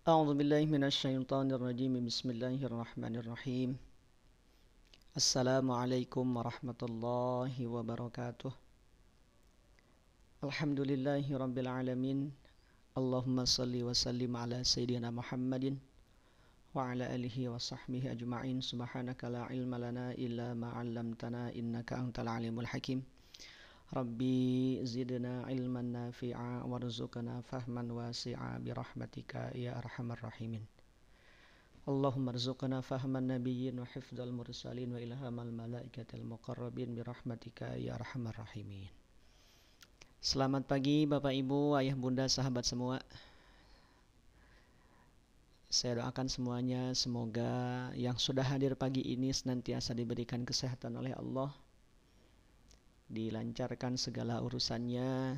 أعوذ بالله من الشيطان الرجيم بسم الله الرحمن الرحيم السلام عليكم ورحمة الله وبركاته الحمد لله رب العالمين اللهم صل وسلم على سيدنا محمد وعلى آله وصحبه أجمعين سبحانك لا علم لنا إلا ما علمتنا إنك أنت العليم الحكيم ربي زدنا علما نافعا وارزقنا فهما واسعا برحمتك يا أرحم الراحمين اللهم ارزقنا فهم النبيين وحفظ المرسلين وإلهام الملائكة المقربين برحمتك يا أرحم الراحمين. Selamat pagi Bapak Ibu, Ayah Bunda, sahabat semua. Saya doakan semuanya semoga yang sudah hadir pagi ini senantiasa diberikan kesehatan oleh Allah, dilancarkan segala urusannya,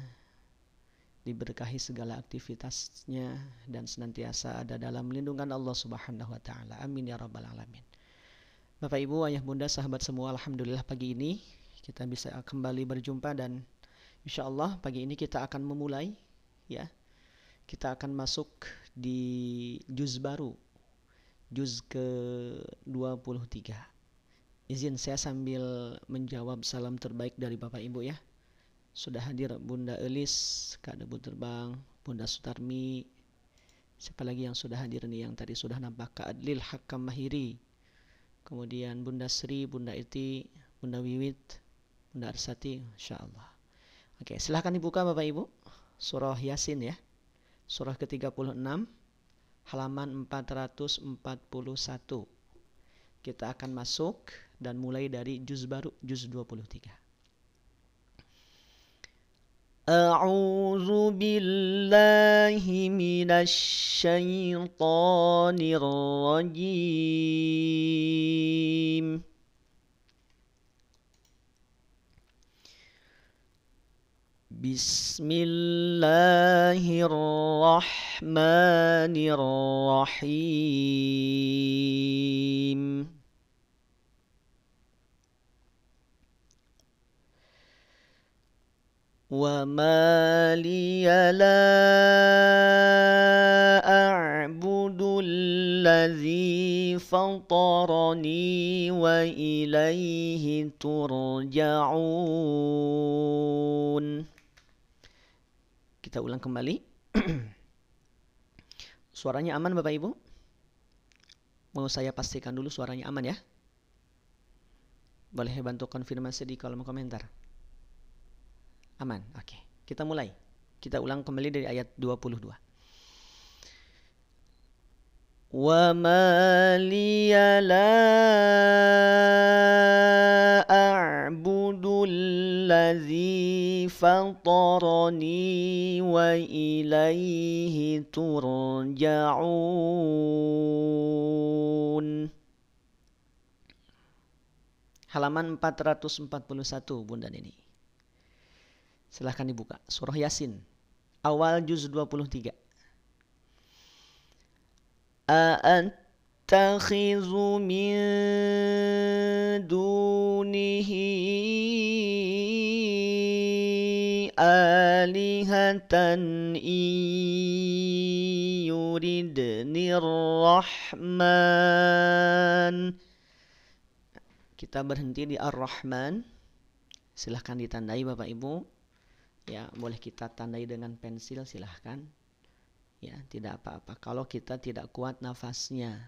diberkahi segala aktivitasnya, dan senantiasa ada dalam lindungan Allah Subhanahu wa Ta'ala. Amin ya Rabbal 'Alamin. Bapak Ibu, Ayah Bunda, sahabat semua, alhamdulillah pagi ini kita bisa kembali berjumpa dan insya Allah pagi ini kita akan memulai, ya. Kita akan masuk di juz baru, juz ke-23. Izin saya sambil menjawab salam terbaik dari Bapak Ibu ya. Sudah hadir Bunda Elis, Kak Debu Terbang, Bunda Sutarmi. Siapa lagi yang sudah hadir nih yang tadi sudah nampak? Kak Adlil Hakam Mahiri. Kemudian Bunda Sri, Bunda Iti, Bunda Wiwit, Bunda Arsati, insyaallah. Oke, silahkan dibuka Bapak Ibu. Surah Yasin ya. Surah ke-36, halaman 441. Kita akan masuk dan mulai dari juz baru, juz 23. A'udzu billahi minasy syaithanir rajim. Bismillahirrahmanirrahim. وَمَا لِيَ لَا أَعْبُدُ الَّذِي فَطَرَنِي وَإِلَيْهِ تُرْجَعُونَ. Kita ulang kembali. Suaranya aman Bapak Ibu? Mau saya pastikan dulu suaranya aman ya? Boleh bantu konfirmasi di kolom komentar. Aman, oke. Kita mulai. Kita ulang kembali dari ayat 22. وَمَا لِيَ لَا أَعْبُدُ الَّذِي فَطَرَنِي وَإِلَيْهِ تُرْجَعُونَ. Halaman 441 Bunda Neni. Silahkan dibuka. Surah Yasin. Awal juz 23. A'attakhidhu min dunihi alihatan yuridnir rahman. Kita berhenti di Ar-Rahman. Silahkan ditandai Bapak Ibu. Ya, boleh kita tandai dengan pensil, silahkan. Ya, tidak apa-apa. Kalau kita tidak kuat nafasnya,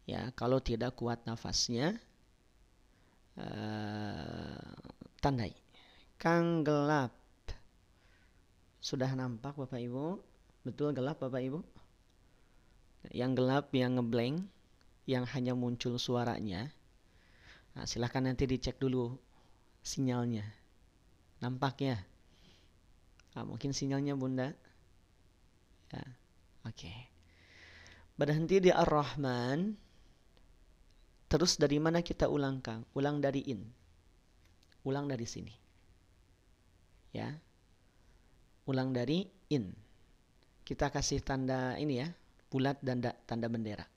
ya, kalau tidak kuat nafasnya, tandai. Kang gelap. Sudah nampak Bapak Ibu? Betul gelap Bapak Ibu? Yang gelap, yang ngeblank, yang hanya muncul suaranya. Nah, silahkan nanti dicek dulu sinyalnya. Nampaknya? Nah, mungkin sinyalnya Bunda. Ya, oke. Berhenti di Ar-Rahman. Terus dari mana kita ulang Kang? Ulang dari in. Ulang dari sini. Ya. Ulang dari in. Kita kasih tanda ini ya, bulat dan tanda bendera.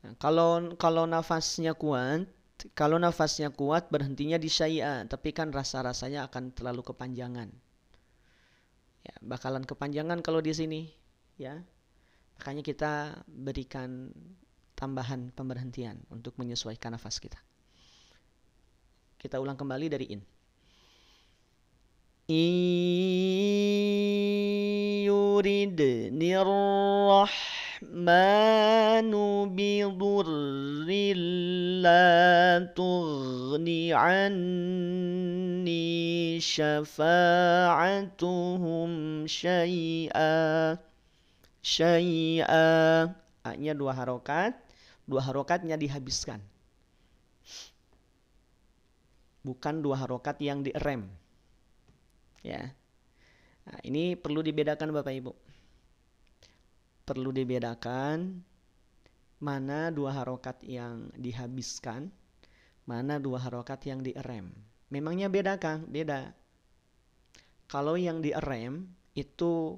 Nah, kalau nafasnya kuat, berhentinya di syai'a, tapi kan rasa-rasanya akan terlalu kepanjangan. Ya, bakalan kepanjangan kalau di sini, ya. Makanya kita berikan tambahan pemberhentian untuk menyesuaikan nafas kita. Kita ulang kembali dari in. Yuridnir rahmanu bidurril la tughni anni syafa'atuhum syai'a. A-nya 2 harokat, 2 harokatnya dihabiskan. Bukan 2 harokat yang direm. Ya. Nah, ini perlu dibedakan Bapak Ibu. Perlu dibedakan mana 2 harokat yang dihabiskan, mana 2 harokat yang direm. Memangnya beda Kang? Beda. Kalau yang direm itu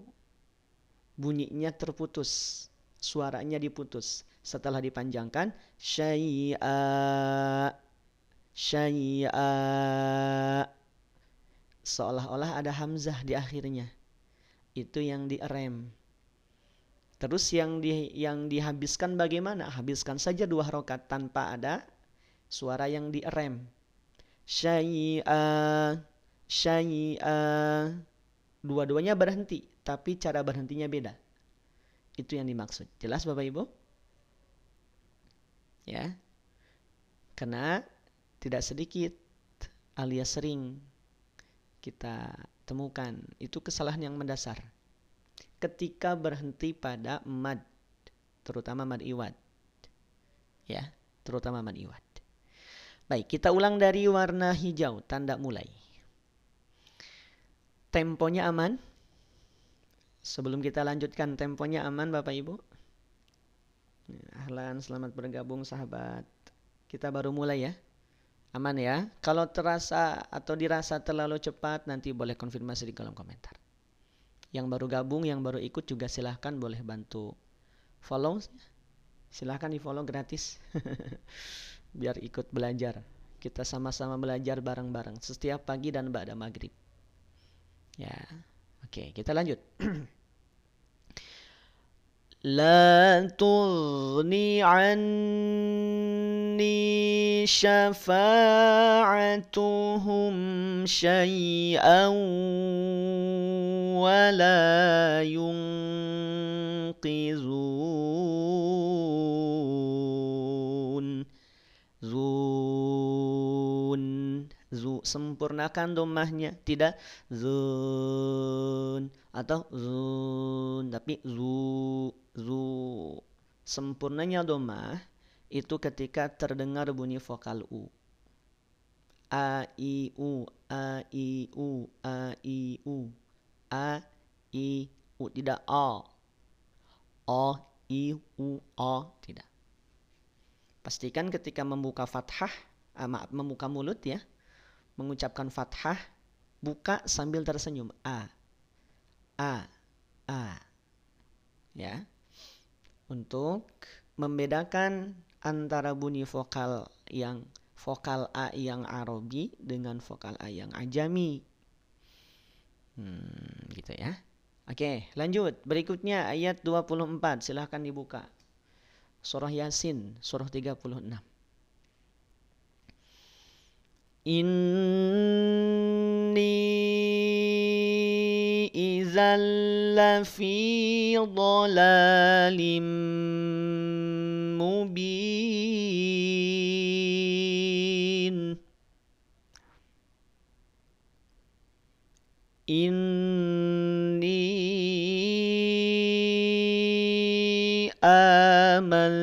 bunyinya terputus, suaranya diputus. Setelah dipanjangkan, syai'a, seolah-olah ada hamzah di akhirnya. Itu yang direm. Terus yang dihabiskan bagaimana? Habiskan saja 2 harokat tanpa ada suara yang direm. Syai'a. Dua-duanya berhenti, tapi cara berhentinya beda. Itu yang dimaksud. Jelas Bapak Ibu? Ya. Karena tidak sedikit alias sering kita temukan itu kesalahan yang mendasar ketika berhenti pada mad, terutama mad iwad. Ya, terutama mad iwad. Baik, kita ulang dari warna hijau, tanda mulai. Temponya aman? Sebelum kita lanjutkan, temponya aman Bapak Ibu? Ahlan, selamat bergabung sahabat. Kita baru mulai ya. Aman ya. Kalau terasa atau dirasa terlalu cepat, nanti boleh konfirmasi di kolom komentar. Yang baru gabung, yang baru ikut juga silahkan boleh bantu follow. Silahkan di follow gratis. Biar ikut belajar. Kita sama-sama belajar bareng-bareng setiap pagi dan ba'da maghrib. Ya. Oke, kita lanjut. La tughni anni syafa'atuhum syai'an wa la yunqizun. Sempurnakan domahnya, tidak zun atau zun, tapi zu. Sempurnanya domah itu ketika terdengar bunyi vokal u. A i u, a i u, a i u, a i u, tidak o. O i u o, tidak. Pastikan ketika membuka fathah, membuka mulut ya, mengucapkan fathah, buka sambil tersenyum. A. Ya. Untuk membedakan antara bunyi vokal A yang Arabi dengan vokal A yang Ajami. Gitu ya. Oke, lanjut. Berikutnya ayat 24. Silahkan dibuka. Surah Yasin, surah 36. Inni izal lafi dhalalim mubin. Inni amantu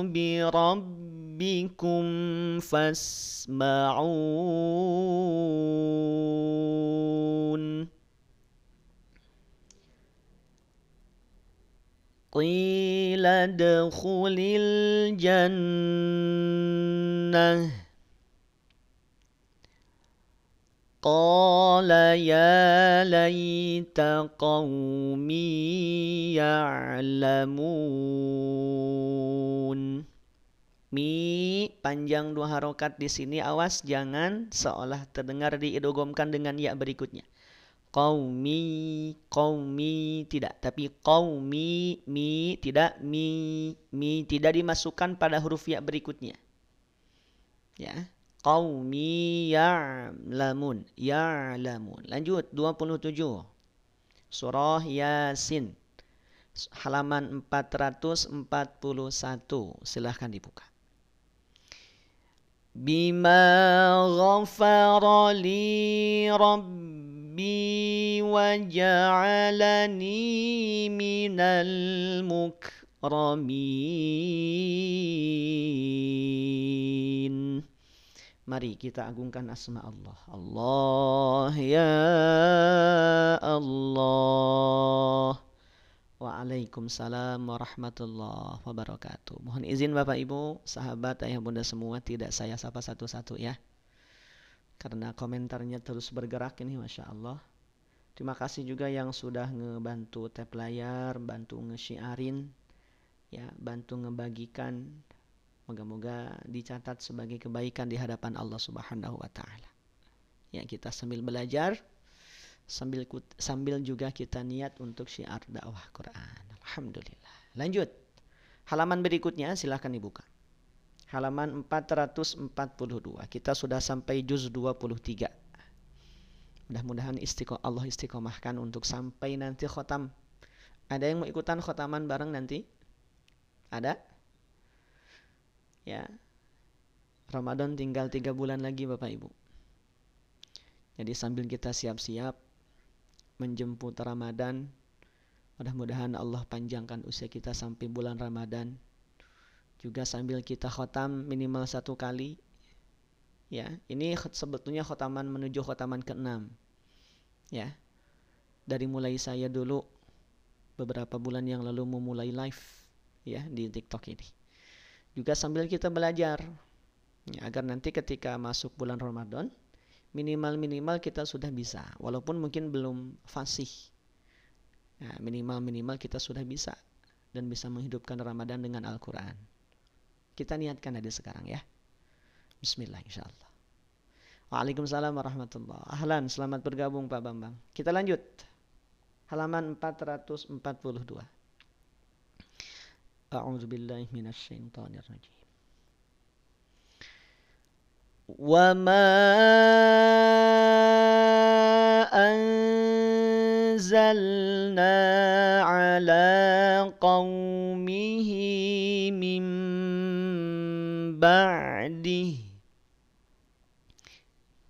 bi rabbikum fasma'un. Qila adkhulil jannah. Qala ya laita qaumi ya'lamun. Mi panjang 2 harokat di sini, awas jangan seolah terdengar diidghamkan dengan ya berikutnya. qaumi tidak, tapi qaumi, mi tidak, mi tidak dimasukkan pada huruf ya berikutnya. Ya. Qaumi ya'lamun, ya'lamun. Lanjut 27. Surah Yasin. Halaman 441. Silahkan dibuka. Bima ghafara li rabbi wa ja'alani minal mukramin. Mari kita agungkan asma Allah. Allah ya Allah. Waalaikumsalam warahmatullahi wabarakatuh. Mohon izin Bapak Ibu, sahabat, ayah bunda semua, tidak saya sapa satu-satu ya. Karena komentarnya terus bergerak ini, Masya Allah. Terima kasih juga yang sudah ngebantu tap layar, bantu nge-syiarin, ya, bantu ngebagikan. Moga-moga dicatat sebagai kebaikan di hadapan Allah Subhanahu wa taala. Ya, kita sambil belajar, sambil juga kita niat untuk syiar dakwah Quran. Alhamdulillah. Lanjut. Halaman berikutnya silahkan dibuka. Halaman 442. Kita sudah sampai juz 23. Mudah-mudahan Allah istiqomahkan untuk sampai nanti khotam. Ada yang mau ikutan khotaman bareng nanti? Ada? Ya. Ramadan tinggal 3 bulan lagi Bapak Ibu. Jadi sambil kita siap-siap menjemput Ramadan, mudah-mudahan Allah panjangkan usia kita sampai bulan Ramadan. Juga sambil kita khotam minimal 1 kali. Ya, ini sebetulnya khotaman menuju khotaman ke-6. Ya. Dari mulai saya dulu beberapa bulan yang lalu memulai live ya di TikTok ini. Juga sambil kita belajar ya, agar nanti ketika masuk bulan Ramadan minimal kita sudah bisa, walaupun mungkin belum fasih. Nah, minimal kita sudah bisa dan bisa menghidupkan Ramadan dengan Al-Quran. Kita niatkan dari sekarang ya. Bismillah insyaallah. Waalaikumsalam warahmatullahi wabarakatuh. Ahlan, selamat bergabung Pak Bambang. Kita lanjut. Halaman 442. A'udzubillahi minasyaitonirrajim. وَمَا أَنزَلْنَا عَلَى قَوْمِهِ مِنْ بَعْدِهِ.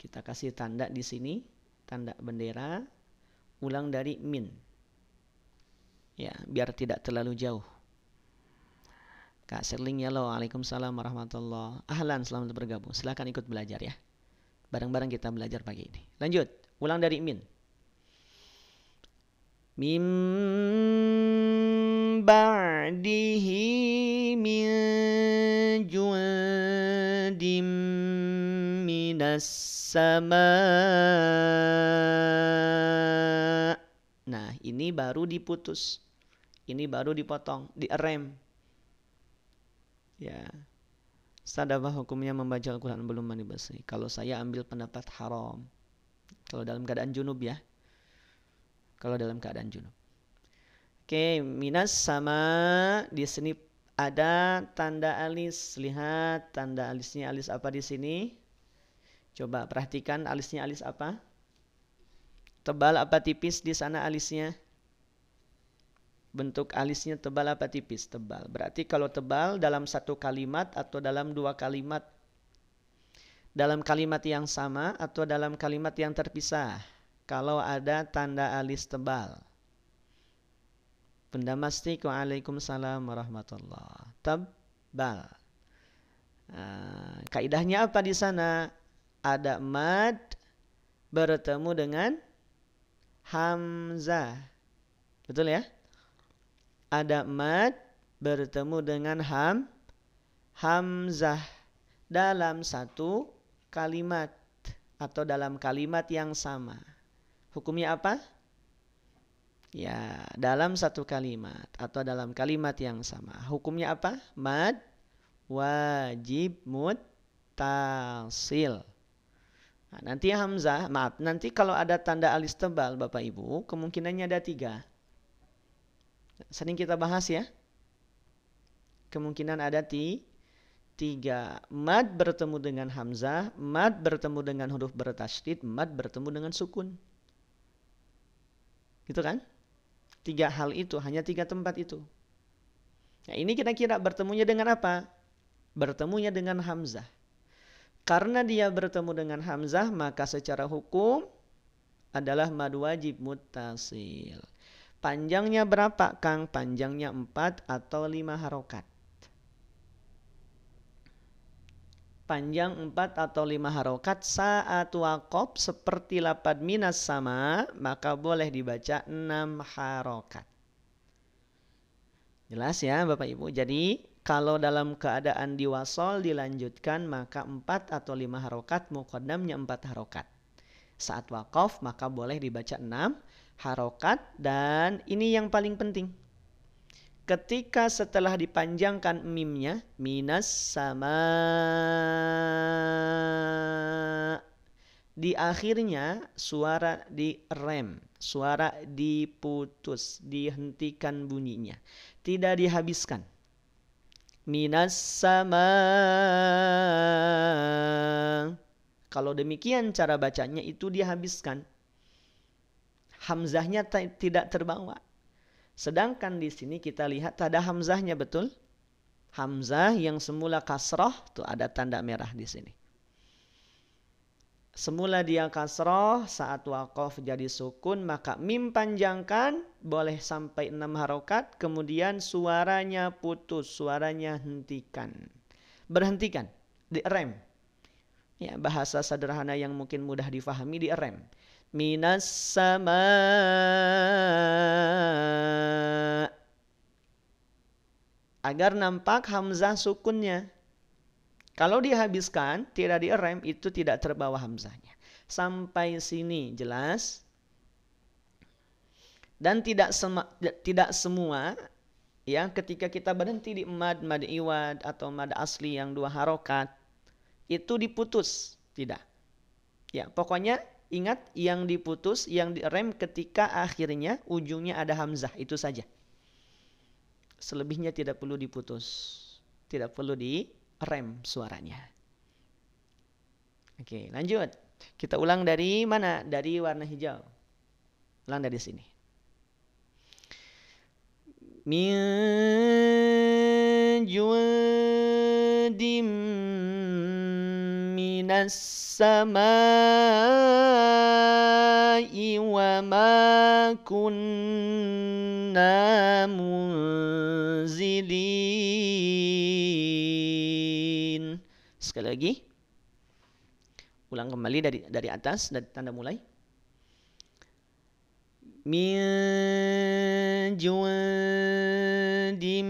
Kita kasih tanda di sini, tanda bendera, ulang dari min. Ya, biar tidak terlalu jauh. Kak Serling Yalo, Waalaikumsalam warahmatullahi wabarakatuh. Ahlan, selamat bergabung. Silakan ikut belajar ya. Bareng-bareng kita belajar pagi ini. Lanjut, ulang dari min. Mim ba'dihi min jundim minas sama. Nah, ini baru diputus. Ini baru dipotong, direm. Ya, sadabah hukumnya membaca Al-Quran belum mandi bersih. Kalau saya ambil pendapat haram. Kalau dalam keadaan junub ya. Kalau dalam keadaan junub. Oke, minas sama di sini ada tanda alis. Lihat tanda alisnya, alis apa di sini? Coba perhatikan alisnya, alis apa? Tebal apa tipis di sana alisnya? Bentuk alisnya tebal apa tipis? Tebal. Berarti kalau tebal dalam 1 kalimat atau dalam 2 kalimat? Dalam kalimat yang sama atau dalam kalimat yang terpisah? Kalau ada tanda alis tebal. Benda mastik. Waalaikumsalam warahmatullahi wabarakatuh. Tebal. Kaidahnya apa di sana? Ada mad bertemu dengan hamzah. Betul ya? Ada mad bertemu dengan hamzah dalam 1 kalimat atau dalam kalimat yang sama. Hukumnya apa? Ya, dalam 1 kalimat atau dalam kalimat yang sama. Hukumnya apa? Mad wajib muttasil. Nah, nanti hamzah, maaf, nanti kalau ada tanda alis tebal Bapak Ibu, kemungkinannya ada 3. Sering kita bahas ya. Kemungkinan ada 3. Mad bertemu dengan hamzah, mad bertemu dengan huruf bertasydid, mad bertemu dengan sukun. Gitu kan? 3 hal itu, hanya 3 tempat itu. Nah, ini kira-kira bertemunya dengan apa? Bertemunya dengan hamzah. Karena dia bertemu dengan hamzah, maka secara hukum adalah mad wajib muttasil. Panjangnya berapa, Kang? Panjangnya 4 atau 5 harokat. Panjang 4 atau 5 harokat saat waqaf seperti lapad minas sama, maka boleh dibaca 6 harokat. Jelas ya Bapak Ibu. Jadi kalau dalam keadaan diwasol dilanjutkan maka 4 atau 5 harokat, muqaddamnya 4 harokat. Saat waqaf maka boleh dibaca 6 harokat. Dan ini yang paling penting. Ketika setelah dipanjangkan mimnya, minas sama, di akhirnya suara direm, suara diputus, dihentikan bunyinya, tidak dihabiskan. Minas sama. Kalau demikian cara bacanya itu dihabiskan. Hamzahnya tidak terbawa. Sedangkan di sini kita lihat ada hamzahnya, betul? Hamzah yang semula kasroh, tuh ada tanda merah di sini. Semula dia kasroh, saat waqaf jadi sukun, maka mim panjangkan, boleh sampai 6 harokat, kemudian suaranya putus, suaranya hentikan. Berhentikan, direm. Ya, bahasa sederhana yang mungkin mudah difahami, direm. Minas sama. Agar nampak hamzah sukunnya. Kalau dihabiskan, tidak direm, itu tidak terbawa hamzahnya. Sampai sini jelas. Dan tidak semua ya, ketika kita berhenti di mad iwad atau mad asli yang 2 harokat, itu diputus. Tidak. Ya, pokoknya ingat yang diputus, yang direm ketika akhirnya ujungnya ada hamzah, itu saja. Selebihnya tidak perlu diputus, tidak perlu direm suaranya. Oke, lanjut. Kita ulang dari mana? Dari warna hijau. Ulang dari sini. Min jundim minas samai wa ma kunna munzilin. Sekali lagi. Ulang kembali dari atas, dari tanda mulai. Min jundim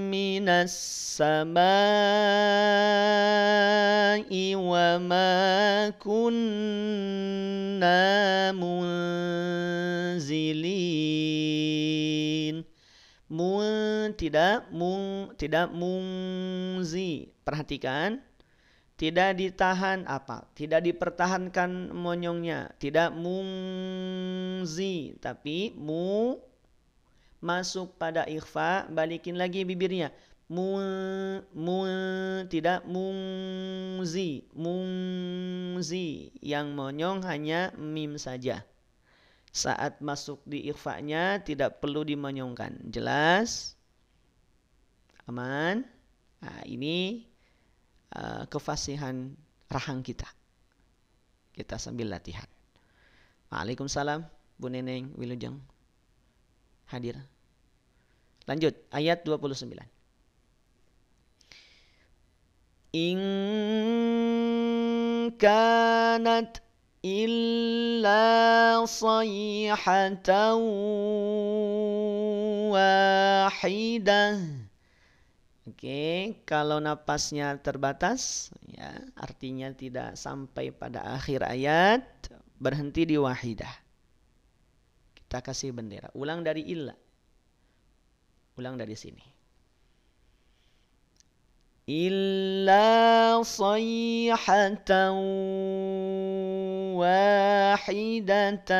minas samai wa ma kunna munzilin. Tidak mungzi. Perhatikan. Tidak ditahan apa? Tidak dipertahankan monyongnya. Tidak mungzi. Tapi masuk pada ikhfa. Balikin lagi bibirnya. Tidak mungzi. Mungzi. Yang monyong hanya mim saja. Saat masuk di ikhfanya tidak perlu dimonyongkan. Jelas? Aman? Nah, ini kefasihan rahang kita. Kita sambil latihan. Waalaikumsalam, Bu Neneng Wilujeng. Hadir. Lanjut, ayat 29. In kanat illa sayhatan wahidah. Oke, kalau napasnya terbatas, ya, artinya tidak sampai pada akhir ayat, berhenti di wahidah. Kita kasih bendera. Ulang dari illa. Ulang dari sini. إلا صيحة واحدة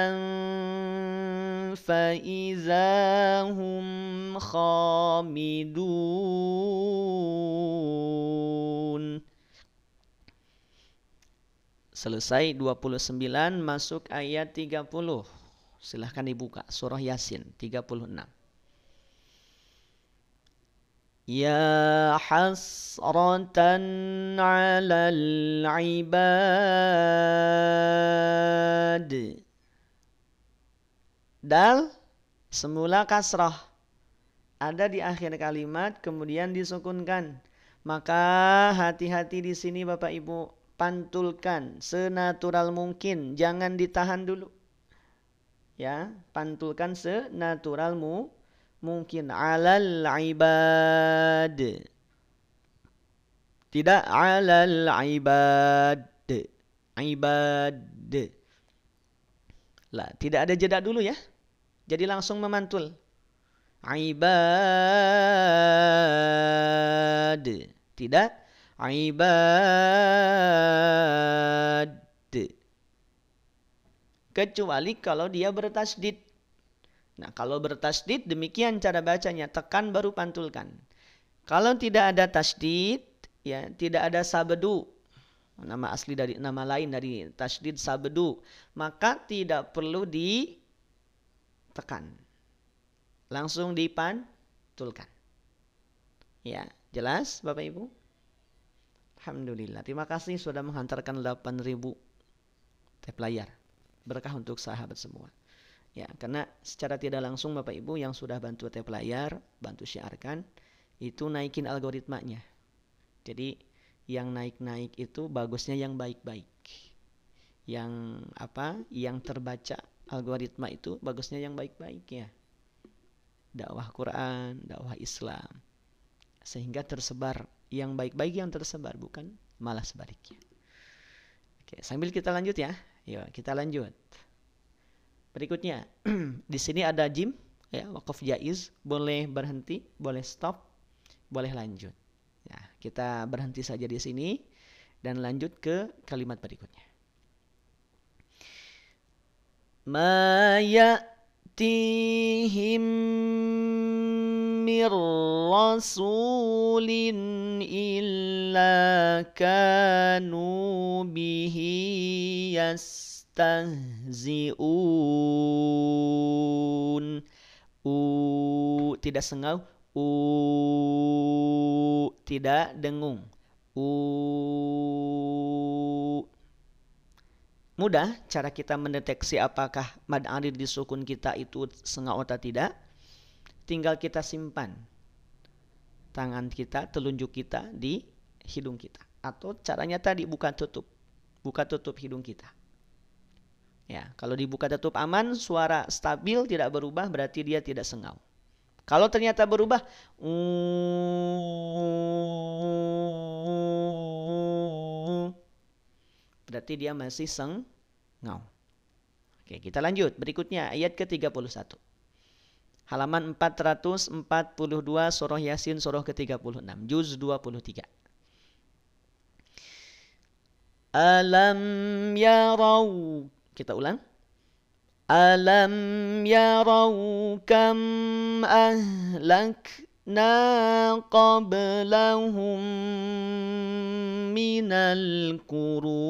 فإذا هم خامدون. Selesai 29, masuk ayat 30. Silahkan dibuka surah Yasin 36. Ya hasratan 'alal 'ibad. Dal semula kasrah, ada di akhir kalimat kemudian disukunkan. Maka hati-hati di sini Bapak Ibu, pantulkan senatural mungkin, jangan ditahan dulu. Ya, pantulkan senatural mungkin. 'Alal 'ibad. Tidak 'alal 'ibad. Ibad. Lah, tidak ada jeda dulu ya. Jadi langsung memantul. Ibad. Tidak. Ibad. Kecuali kalau dia bertasdid. Nah, kalau bertasdid demikian cara bacanya. Tekan baru pantulkan. Kalau tidak ada tasdid, ya, tidak ada sabedu. Nama asli dari nama lain dari tasdid sabedu, maka tidak perlu ditekan. Langsung dipantulkan. Ya, jelas Bapak Ibu? Alhamdulillah. Terima kasih sudah menghantarkan 8.000 tape layar. Berkah untuk sahabat semua. Ya, karena secara tidak langsung Bapak Ibu yang sudah bantu tape layar, bantu syiarkan, itu naikin algoritmanya. Jadi yang naik-naik itu bagusnya yang baik-baik. Yang terbaca algoritma itu bagusnya yang baik-baik ya. Dakwah Quran, dakwah Islam. Sehingga tersebar yang baik-baik yang tersebar, bukan malah sebaliknya. Oke, sambil kita lanjut ya. Yuk, kita lanjut. Berikutnya, di sini ada jim, ya, waqaf jaiz, boleh berhenti, boleh stop, boleh lanjut. Ya, kita berhenti saja di sini dan lanjut ke kalimat berikutnya. Ma ya'tihim mir rasulin illa kanu bihi yastahzi'un. Tidak sengau. Tidak dengung. Mudah cara kita mendeteksi apakah mad arid di sukun kita itu sengau atau tidak. Tinggal kita simpan tangan kita, telunjuk kita di hidung kita. Atau caranya tadi buka tutup hidung kita. Ya, kalau dibuka tutup aman, suara stabil tidak berubah, berarti dia tidak sengau. Kalau ternyata berubah, berarti dia masih sengau. Oke, kita lanjut. Berikutnya ayat ke-31. Halaman 442 surah Yasin surah ke-36, juz 23. Alam yarau. Kita ulang. Alam yarau kam ahlakna qablahum minal qurun.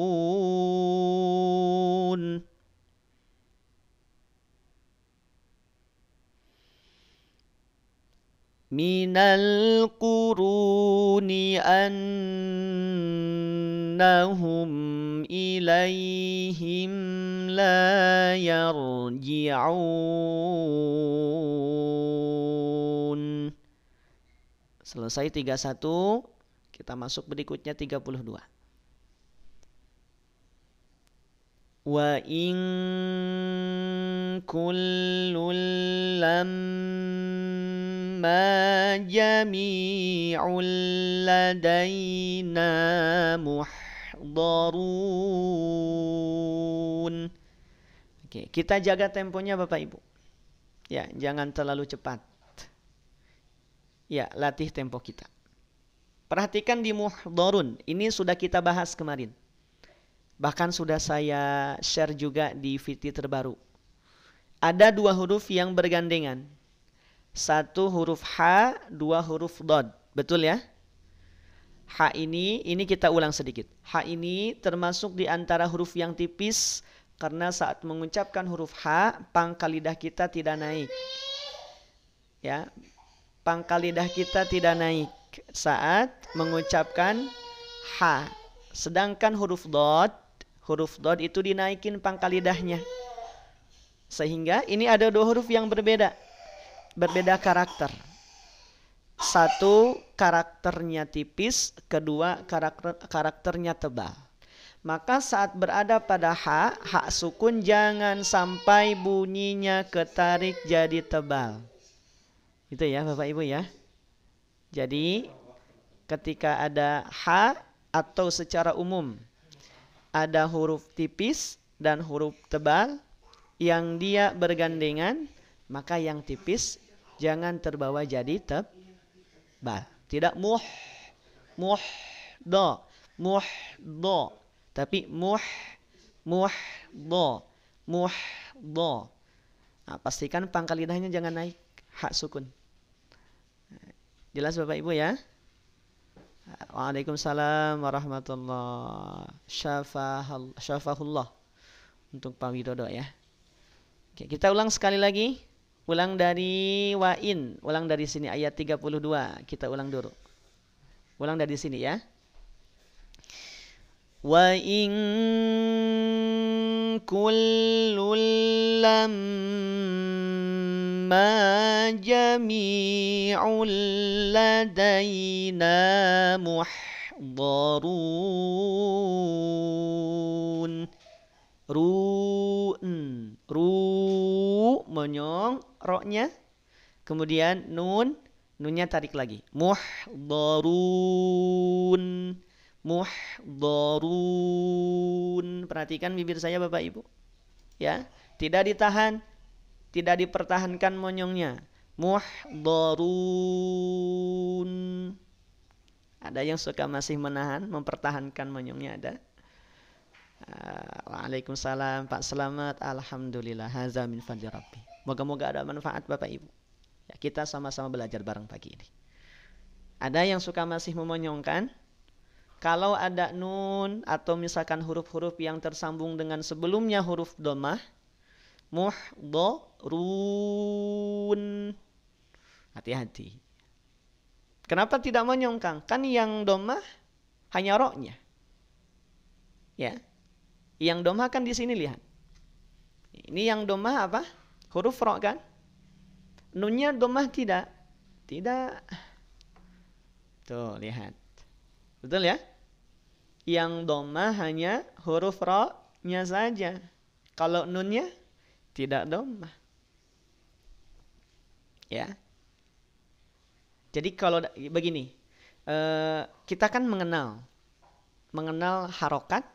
Minal quruni annahum ilaihim la yarji'un. Selesai 31, kita masuk berikutnya 32. Wa in kullul lamma jami'ul ladaina muhdarun. Oke, kita jaga temponya Bapak Ibu. Ya, jangan terlalu cepat. Ya, latih tempo kita. Perhatikan di muhdharun. Ini sudah kita bahas kemarin. Bahkan sudah saya share juga di VT terbaru. Ada dua huruf yang bergandengan. Satu huruf H, dua huruf Dod. Betul ya? H ini kita ulang sedikit. H ini termasuk di antara huruf yang tipis karena saat mengucapkan huruf H, pangkal lidah kita tidak naik. Ya, pangkal lidah kita tidak naik saat mengucapkan H. Sedangkan huruf Dod itu dinaikin pangkal lidahnya. Sehingga ini ada dua huruf yang berbeda karakter. Satu karakternya tipis, kedua karakternya tebal. Maka saat berada pada H sukun jangan sampai bunyinya ketarik jadi tebal. Itu ya Bapak Ibu ya. Jadi ketika ada H atau secara umum ada huruf tipis dan huruf tebal yang dia bergandengan, maka yang tipis jangan terbawa jadi tebal. Tidak do, tapi do. Nah, pastikan pangkal lidahnya jangan naik, hak sukun. Jelas Bapak Ibu ya? Waalaikumsalam warahmatullahi syafahullah untuk Pak Widodo ya. Oke, kita ulang sekali lagi. Ulang dari Wa'in. Ulang dari sini ayat 32. Kita ulang dulu. Ulang dari sini ya. Wa in kullul lamma jami'ul ladaina muhdharun. Monyong roknya, kemudian nunnya tarik lagi, muhdharun. Perhatikan bibir saya Bapak Ibu ya, tidak ditahan, tidak dipertahankan monyongnya, muhdharun. Ada yang suka masih menahan, mempertahankan monyongnya, ada. Waalaikumsalam Pak Selamat. Alhamdulillah, haza min fadli Rabbi. Moga-moga ada manfaat Bapak Ibu ya, kita sama-sama belajar bareng pagi ini. Ada yang suka masih memonyongkan. Kalau ada nun atau misalkan huruf-huruf yang tersambung dengan sebelumnya huruf dhammah, muhdharun, hati-hati. Kenapa tidak monyongkan? Kan yang dhammah hanya roknya ya. Yang dhammah kan di sini, lihat. Ini yang dhammah apa? Huruf ro kan? Nunnya dhammah tidak? Tidak. Tuh, lihat. Betul ya? Yang dhammah hanya huruf ro-nya saja. Kalau nunnya tidak dhammah. Ya. Jadi kalau begini, kita kan mengenal harokat,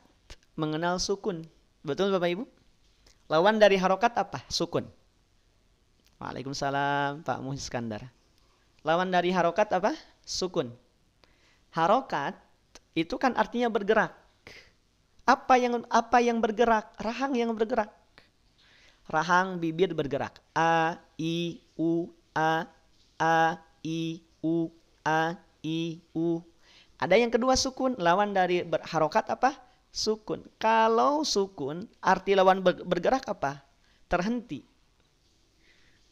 mengenal sukun. Betul Bapak Ibu? Lawan dari harokat apa? Sukun. Waalaikumsalam Pak Muhiskandar. Lawan dari harokat apa? Sukun. Harokat itu kan artinya bergerak. Apa yang bergerak? Rahang yang bergerak. Rahang bibir bergerak. A, I, U, A, I, U, A, I, U. Ada yang kedua sukun. Lawan dari harokat apa? Sukun. Kalau sukun, arti lawan bergerak apa? Terhenti.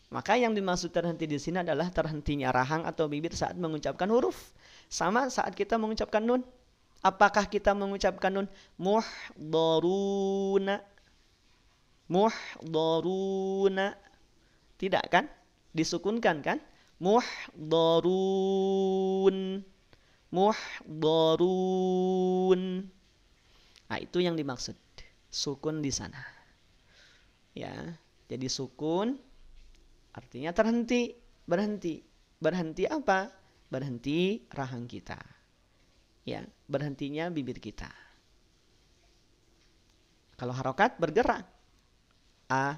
Maka yang dimaksud terhenti di sini adalah terhentinya rahang atau bibir saat mengucapkan huruf. Sama saat kita mengucapkan nun. Apakah kita mengucapkan nun muhdharuna? Muhdharuna. Tidak kan? Disukunkan kan? Muhdharun. Muhdharun. Nah, itu yang dimaksud sukun di sana. Ya, jadi sukun artinya terhenti, berhenti. Berhenti apa? Berhenti rahang kita. Ya, berhentinya bibir kita. Kalau harokat bergerak. A,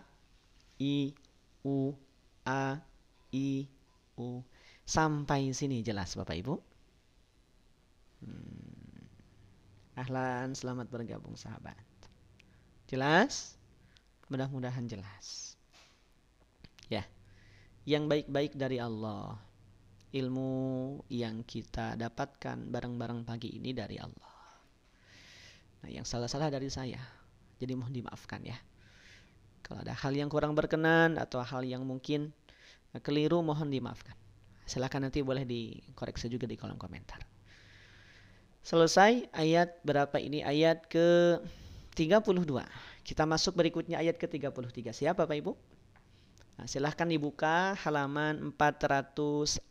I, U, A, I, U. Sampai sini jelas Bapak Ibu? Ahlan, selamat bergabung sahabat. Jelas? Mudah-mudahan jelas. Ya, yang baik-baik dari Allah. Ilmu yang kita dapatkan bareng-bareng pagi ini dari Allah. Nah, yang salah-salah dari saya. Jadi mohon dimaafkan ya. Kalau ada hal yang kurang berkenan atau hal yang mungkin keliru, mohon dimaafkan. Silakan nanti boleh dikoreksi juga di kolom komentar. Selesai ayat berapa ini? Ayat ke-32. Kita masuk berikutnya ayat ke-33. Siap Bapak Ibu? Nah, silahkan dibuka halaman 442.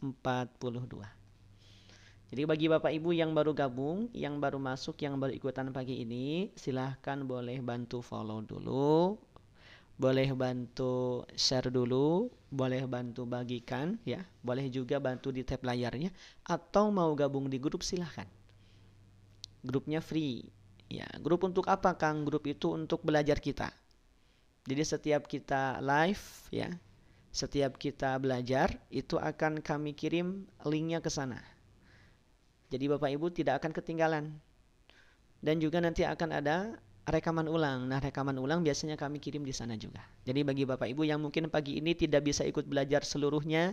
Jadi bagi Bapak Ibu yang baru gabung, yang baru masuk, yang baru ikutan pagi ini, silahkan boleh bantu follow dulu, boleh bantu share dulu, boleh bantu bagikan, ya, boleh juga bantu di tab layarnya, atau mau gabung di grup silahkan. Grupnya free. Ya, grup untuk apa Kang? Grup itu untuk belajar kita. Jadi setiap kita live, ya, setiap kita belajar, itu akan kami kirim linknya ke sana. Jadi Bapak Ibu tidak akan ketinggalan. Dan juga nanti akan ada rekaman ulang. Nah, rekaman ulang biasanya kami kirim di sana juga. Jadi bagi Bapak Ibu yang mungkin pagi ini tidak bisa ikut belajar seluruhnya,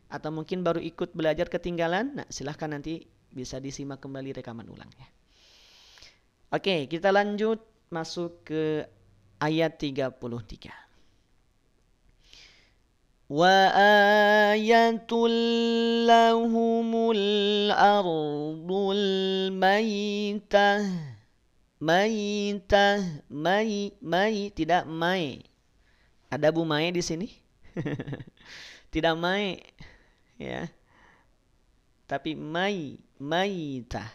atau mungkin baru ikut belajar ketinggalan, nah silahkan nanti bisa disimak kembali rekaman ulangnya. Oke, kita lanjut masuk ke ayat 33. Wa ayatul lahumul ardul maitah. Maitah, tidak mai. Ada Bu Mai di sini? Tidak mai, ya. Tapi maitah.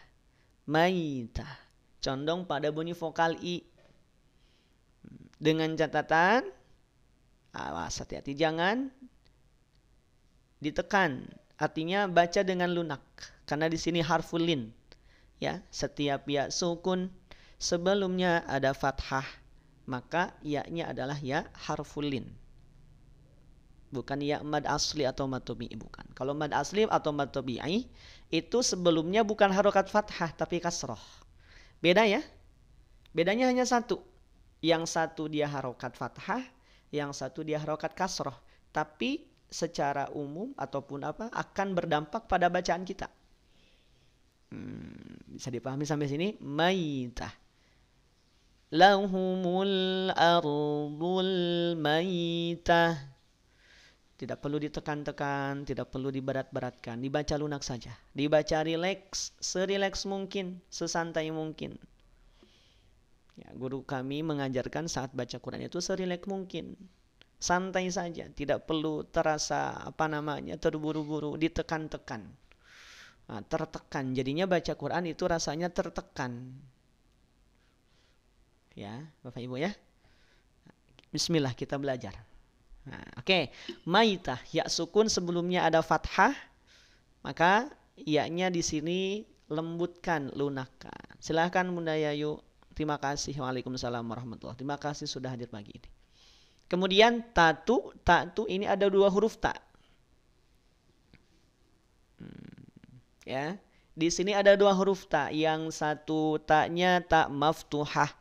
Condong pada bunyi vokal i. Dengan catatan, awas hati-hati jangan ditekan. Artinya baca dengan lunak. Karena di sini harful lin. Ya, setiap ya sukun sebelumnya ada fathah, maka ya-nya adalah ya harful lin. Bukan ya mad asli atau mad tabi'i, bukan. Kalau mad asli atau mad tabi'i itu sebelumnya bukan harokat fathah tapi kasroh. Beda ya. Bedanya hanya satu. Yang satu dia harokat fathah, yang satu dia harokat kasroh. Tapi secara umum ataupun apa akan berdampak pada bacaan kita. Bisa dipahami sampai sini? Maitah. Lahumul ardul maitah. Tidak perlu ditekan-tekan, tidak perlu diberat-beratkan, dibaca lunak saja. Dibaca rileks, serileks mungkin, sesantai mungkin. Ya, guru kami mengajarkan saat baca Quran itu serileks mungkin. Santai saja, tidak perlu terasa terburu-buru, ditekan-tekan. Nah, tertekan, jadinya baca Quran itu rasanya tertekan. Ya, Bapak Ibu ya. Bismillah kita belajar. Nah, oke. Maitah, ya sukun sebelumnya ada fathah, maka ya-nya di sini lembutkan, lunakkan. Silahkan Bunda Yayu. Terima kasih. Waalaikumsalam warahmatullahi. Terima kasih sudah hadir pagi ini. Kemudian tatu ini ada dua huruf ta. Ya, di sini ada dua huruf ta. Yang satu ta-nya ta maftuhah.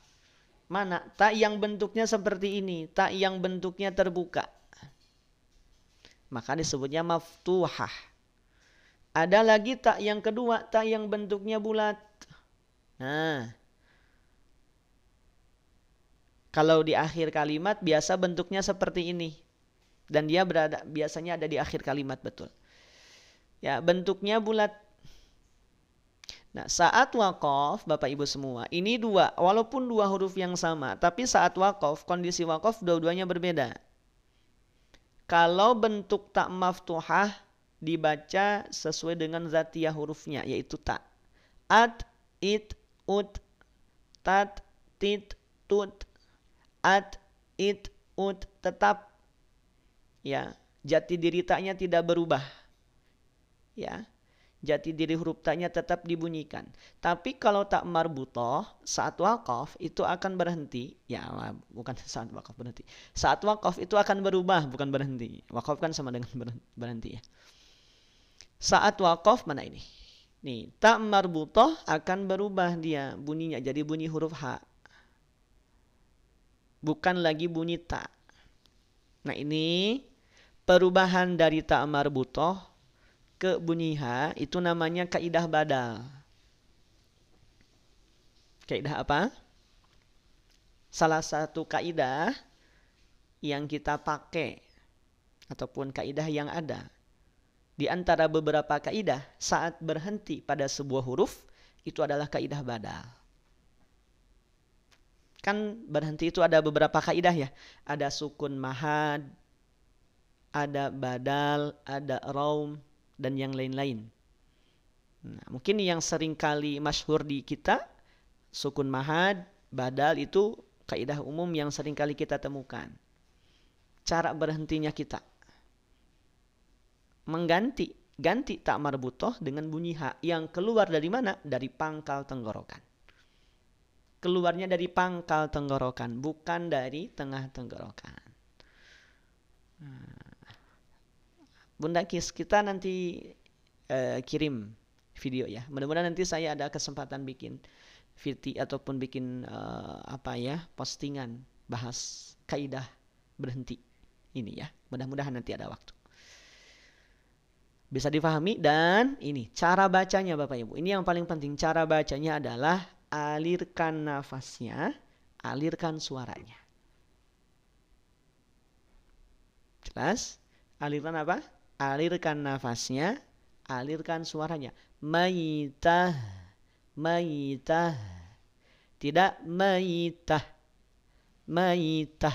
Mana? Ta yang bentuknya seperti ini, ta yang bentuknya terbuka. Maka disebutnya maftuhah. Ada lagi ta yang kedua, ta yang bentuknya bulat. Nah, kalau di akhir kalimat biasa bentuknya seperti ini. Dan dia biasanya ada di akhir kalimat, betul. Ya, bentuknya bulat. Nah, saat waqaf, Bapak Ibu semua, ini dua, walaupun dua huruf yang sama, tapi saat waqaf, kondisi waqaf dua-duanya berbeda. Kalau bentuk ta maftuhah dibaca sesuai dengan zatiyah hurufnya, yaitu ta. At, it, ut, tat, tit, tut. At, it, ut, tetap. Ya, jati diri ta-nya tidak berubah. Ya. Jati diri huruf ta-nya tetap dibunyikan. Tapi kalau tak marbutoh, saat waqaf itu akan berhenti. Ya, bukan saat waqaf berhenti. Saat waqaf itu akan berubah, bukan berhenti. Waqaf kan sama dengan berhenti ya. Saat waqaf mana ini? Nih, ta marbutoh akan berubah dia bunyinya jadi bunyi huruf H. Bukan lagi bunyi ta. Nah, ini perubahan dari ta marbutoh ke bunyi H itu namanya kaidah badal. Kaidah apa? Salah satu kaidah yang kita pakai ataupun kaidah yang ada di antara beberapa kaidah saat berhenti pada sebuah huruf itu adalah kaidah badal. Kan berhenti itu ada beberapa kaidah ya. Ada sukun mahad, ada badal, ada raum, dan yang lain-lain. Nah, mungkin yang sering kali masyhur di kita, sukun mahad, badal itu kaidah umum yang sering kali kita temukan. Cara berhentinya kita ganti tak marbutoh dengan bunyi H yang keluar dari mana? Dari pangkal tenggorokan. Keluarnya dari pangkal tenggorokan, bukan dari tengah tenggorokan. Bunda Kis, kita nanti kirim video ya. Mudah-mudahan nanti saya ada kesempatan bikin video ataupun bikin postingan bahas kaidah berhenti ini ya. Mudah-mudahan nanti ada waktu. Bisa difahami dan ini cara bacanya Bapak Ibu. Ini yang paling penting, cara bacanya adalah alirkan nafasnya, alirkan suaranya. Jelas? Alirkan apa? Alirkan nafasnya, alirkan suaranya. Maitah, maitah. Tidak maitah, maitah,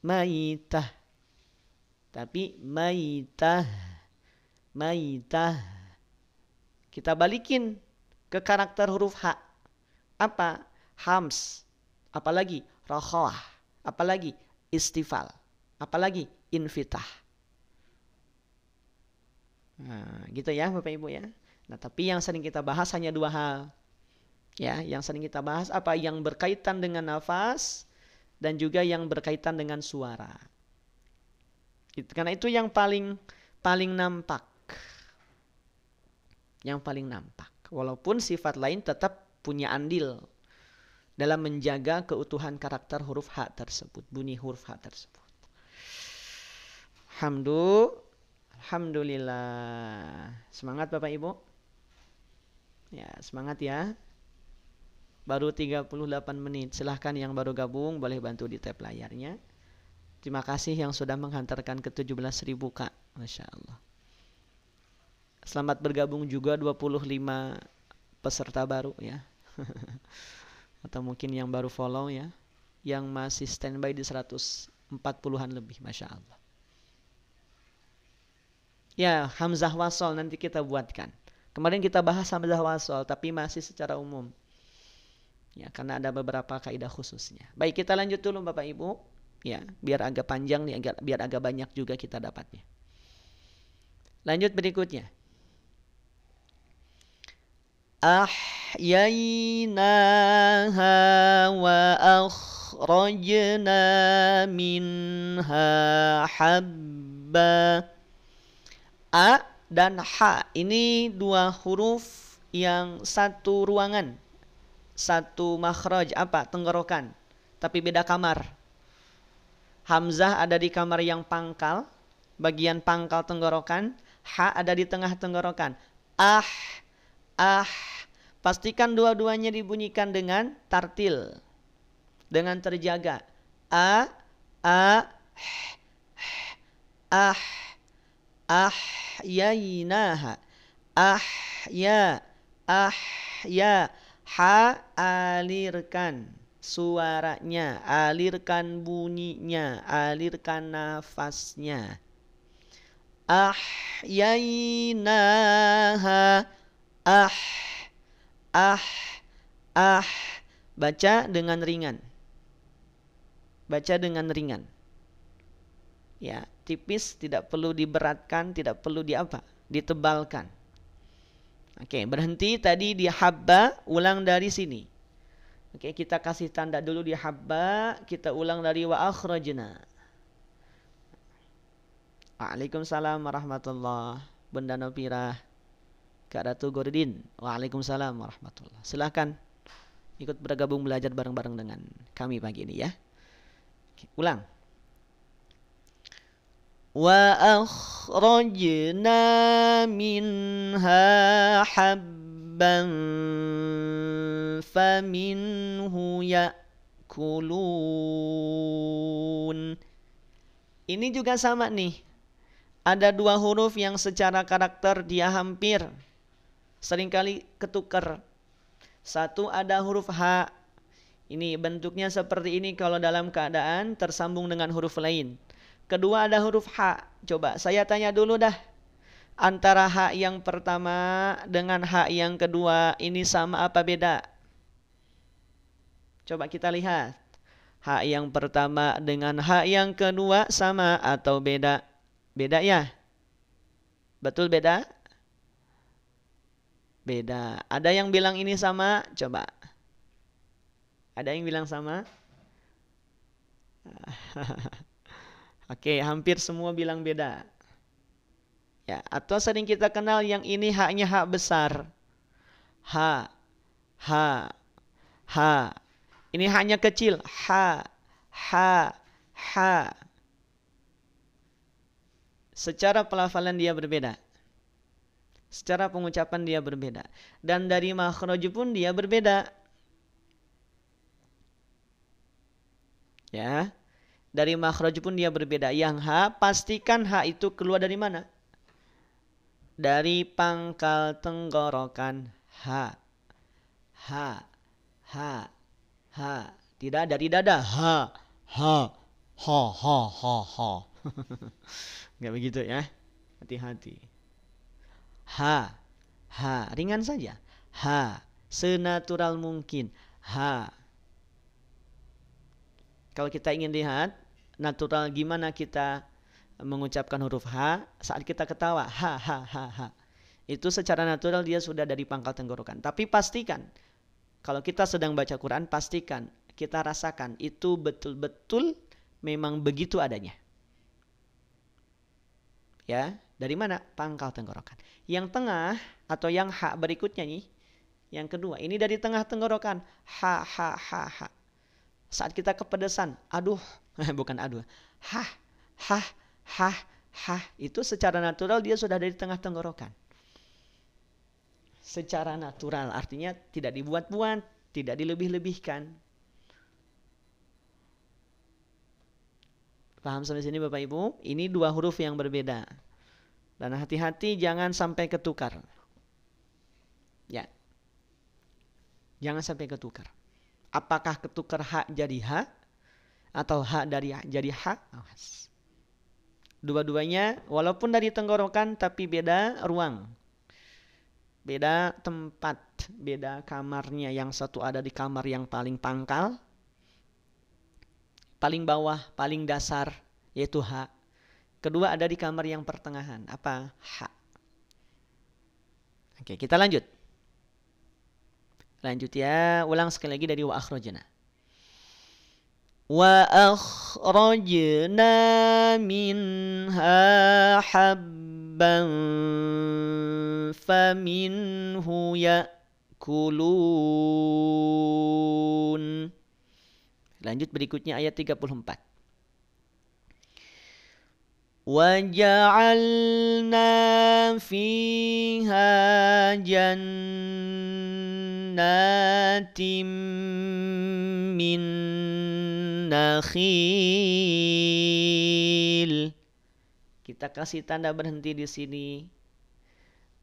maitah. Tapi maitah, maitah. Kita balikin ke karakter huruf H. Apa? Hams. Apalagi rokhawah. Apalagi istifal. Apalagi infitah. Nah, gitu ya Bapak Ibu ya. Nah, tapi yang sering kita bahas hanya dua hal. Ya, yang sering kita bahas apa? Yang berkaitan dengan nafas dan juga yang berkaitan dengan suara. Karena itu yang paling nampak. Yang paling nampak. Walaupun sifat lain tetap punya andil dalam menjaga keutuhan karakter huruf H tersebut, bunyi huruf H tersebut. Alhamdulillah. Semangat Bapak Ibu. Ya, semangat ya. Baru 38 menit. Silahkan yang baru gabung boleh bantu di tab layarnya. Terima kasih yang sudah menghantarkan ke 17.000 Kak. Masya Allah. Selamat bergabung juga 25 peserta baru ya. Atau mungkin yang baru follow ya. Yang masih standby di 140-an lebih. Masya Allah. Ya, hamzah wasol nanti kita buatkan. Kemarin kita bahas hamzah wasol tapi masih secara umum. Ya, karena ada beberapa kaidah khususnya. Baik, kita lanjut dulu Bapak Ibu. Ya, biar agak panjang nih, biar agak banyak juga kita dapatnya. Lanjut berikutnya. Ahyainaha wa akhrajna minha habba. A dan H ini dua huruf yang satu ruangan, satu makhraj, apa? Tenggorokan, tapi beda kamar. Hamzah ada di kamar yang pangkal, bagian pangkal tenggorokan. H ada di tengah tenggorokan. Ah, pastikan dua-duanya dibunyikan dengan tartil, dengan terjaga. A, ahyainaha, ahya, ha alirkan suaranya, alirkan bunyinya, alirkan nafasnya. Ahyainaha, baca dengan ringan. Baca dengan ringan. Ya, tipis, tidak perlu diberatkan, tidak perlu ditebalkan. Oke, berhenti tadi di habba, ulang dari sini. Oke, kita kasih tanda dulu di habba, kita ulang dari wa akhrajna. Waalaikumsalam warahmatullahi Bunda Nopirah. Kak Ratu Gordin. Waalaikumsalam warahmatullahi. Silakan ikut bergabung belajar bareng-bareng dengan kami pagi ini ya. Ulang. Wa akhrajna minha habban faminhu ya'kulun. Ini juga sama nih. Ada dua huruf yang secara karakter dia hampir seringkali ketukar. Satu ada huruf H. Ini bentuknya seperti ini kalau dalam keadaan tersambung dengan huruf lain. Kedua ada huruf H. Coba saya tanya dulu dah. Antara H yang pertama dengan H yang kedua ini sama apa beda? Coba kita lihat. H yang pertama dengan H yang kedua sama atau beda? Beda ya? Betul beda? Beda. Ada yang bilang ini sama? Coba. Ada yang bilang sama? Oke, hampir semua bilang beda. Ya, atau sering kita kenal yang ini H-nya H besar. H, H, H. Ini H-nya kecil. H, H, H. Secara pelafalan dia berbeda. Secara pengucapan dia berbeda. Dan dari makhraj pun dia berbeda. Ya. Dari makhraj pun dia berbeda. Yang H, pastikan H itu keluar dari mana? Dari pangkal tenggorokan. H. H. H. H. Tidak dari dada. H. H. H. H. H. H. Enggak begitu ya. Hati-hati. H. H. Ringan saja. H. Senatural mungkin. H. Kalau kita ingin lihat natural gimana kita mengucapkan huruf H saat kita ketawa. H. H. H. H. Itu secara natural dia sudah dari pangkal tenggorokan. Tapi pastikan. Kalau kita sedang baca Quran, pastikan. Kita rasakan itu betul-betul memang begitu adanya. Ya, dari mana? Pangkal tenggorokan. Yang tengah atau yang H berikutnya nih, yang kedua, ini dari tengah tenggorokan. H, H, H, H. Saat kita kepedesan, aduh, bukan aduh. H, H, H, H. Itu secara natural dia sudah dari tengah tenggorokan. Secara natural, artinya tidak dibuat-buat, tidak dilebih-lebihkan. Paham sampai sini Bapak Ibu? Ini dua huruf yang berbeda. Dan hati-hati jangan sampai ketukar. Ya. Jangan sampai ketukar. Apakah ketukar H jadi H? Atau H dari H jadi H? Awas. Dua-duanya walaupun dari tenggorokan tapi beda ruang. Beda tempat. Beda kamarnya. Yang satu ada di kamar yang paling pangkal. Paling bawah, paling dasar, yaitu H. Kedua ada di kamar yang pertengahan. Apa? H. Oke, kita lanjut. Lanjut ya. Ulang sekali lagi dari wa akhrajna. Wa akhrajna minha habban faminhu ya'kulun. Lanjut berikutnya ayat 34. وَجَعَلْنَا فِيهَا جَنَّاتٍ مِّن نَخِيلٍ. Kita kasih tanda berhenti di sini.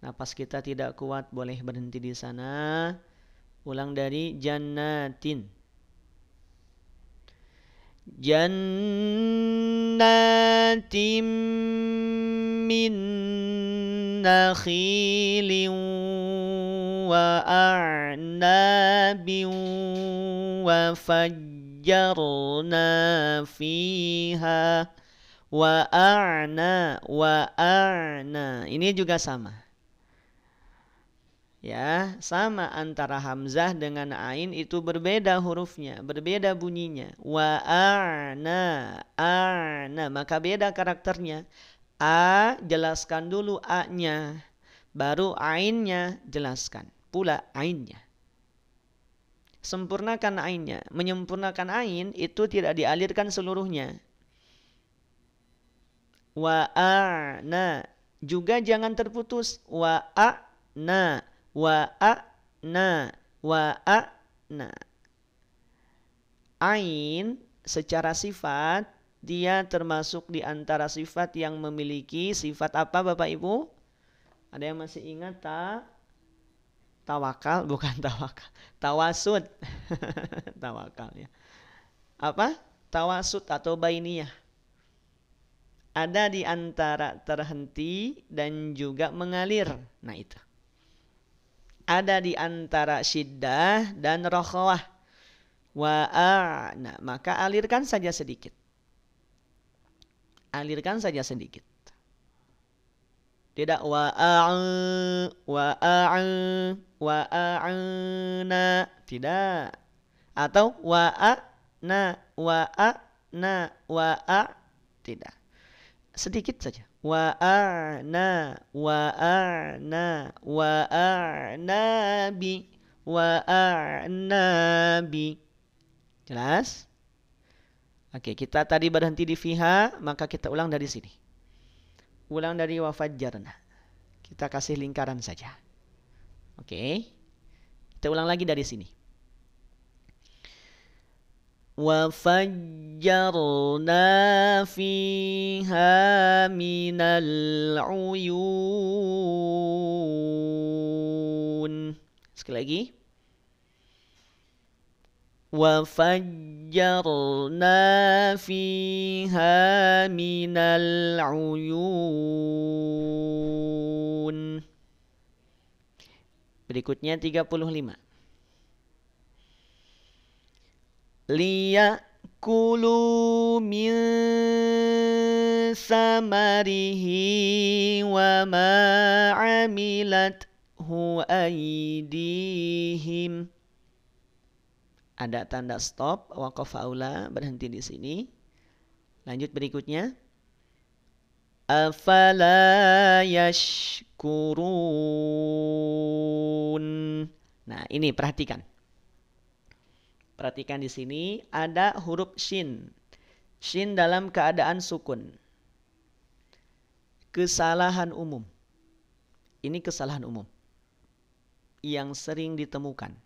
Napas kita tidak kuat, boleh berhenti di sana. Ulang dari jannatin. Jannatin min nakhilin wa a'nabin wa fajjarna fiha wa a'na. Ini juga sama. Ya, sama antara hamzah dengan ain itu berbeda hurufnya, berbeda bunyinya. Wa a'na, maka beda karakternya. A jelaskan dulu a-nya. Baru ainnya jelaskan pula ainnya. Sempurnakan ainnya. Menyempurnakan ain itu tidak dialirkan seluruhnya. Wa'ana. Juga jangan terputus. Wa'ana. Wa'ana. Wa'ana. Ain secara sifat dia termasuk di antara sifat yang memiliki sifat apa Bapak Ibu? Ada yang masih ingat tawakal? Bukan tawakal. Tawasud. Tawakal ya. Apa? Tawasud atau bainiyah. Ada di antara terhenti dan juga mengalir. Nah itu. Ada di antara syiddah dan rokhawah. Wa'ana. Maka alirkan saja sedikit. Alirkan saja sedikit. Tidak wa'ana. Tidak. Atau wa'ana. Tidak. Sedikit saja. Wa'ana bi. Jelas? Oke, kita tadi berhenti di fiha, maka kita ulang dari sini. Ulang dari wafajjarna. Kita kasih lingkaran saja. Oke. Kita ulang lagi dari sini. Wafajjarna fiha minal uyun. Sekali lagi. وَفَجَّرْنَا فِيهَا مِنَ الْعُيُونِ. Berikutnya 35. لِيَأْكُلُوا مِنْ ثَمَرِهِ وَمَا عَمِلَتْهُ أَيْدِيهِمْ. Ada tanda stop, waqaf aula, berhenti di sini. Lanjut berikutnya. Afala yashkurun. Nah, ini perhatikan. Perhatikan di sini ada huruf shin. Shin dalam keadaan sukun. Kesalahan umum. Ini kesalahan umum yang sering ditemukan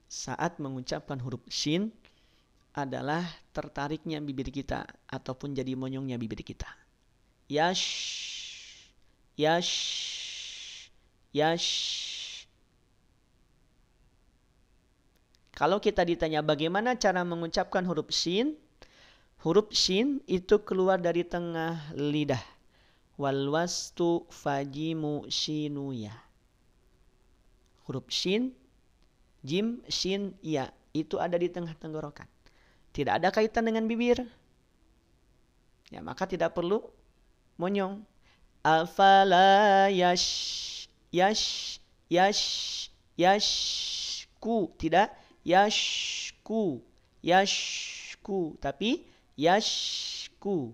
saat mengucapkan huruf shin adalah tertariknya bibir kita ataupun jadi monyongnya bibir kita. Yash, yash, yash. Kalau kita ditanya bagaimana cara mengucapkan huruf shin itu keluar dari tengah lidah. Wal wastu fajimu shinuya. Huruf shin, jim, shin, ya. Itu ada di tengah tenggorokan. Tidak ada kaitan dengan bibir. Ya, maka tidak perlu monyong. Afala yash, yash, yash, yashku. Tidak yashku, yashku. Tapi yashku.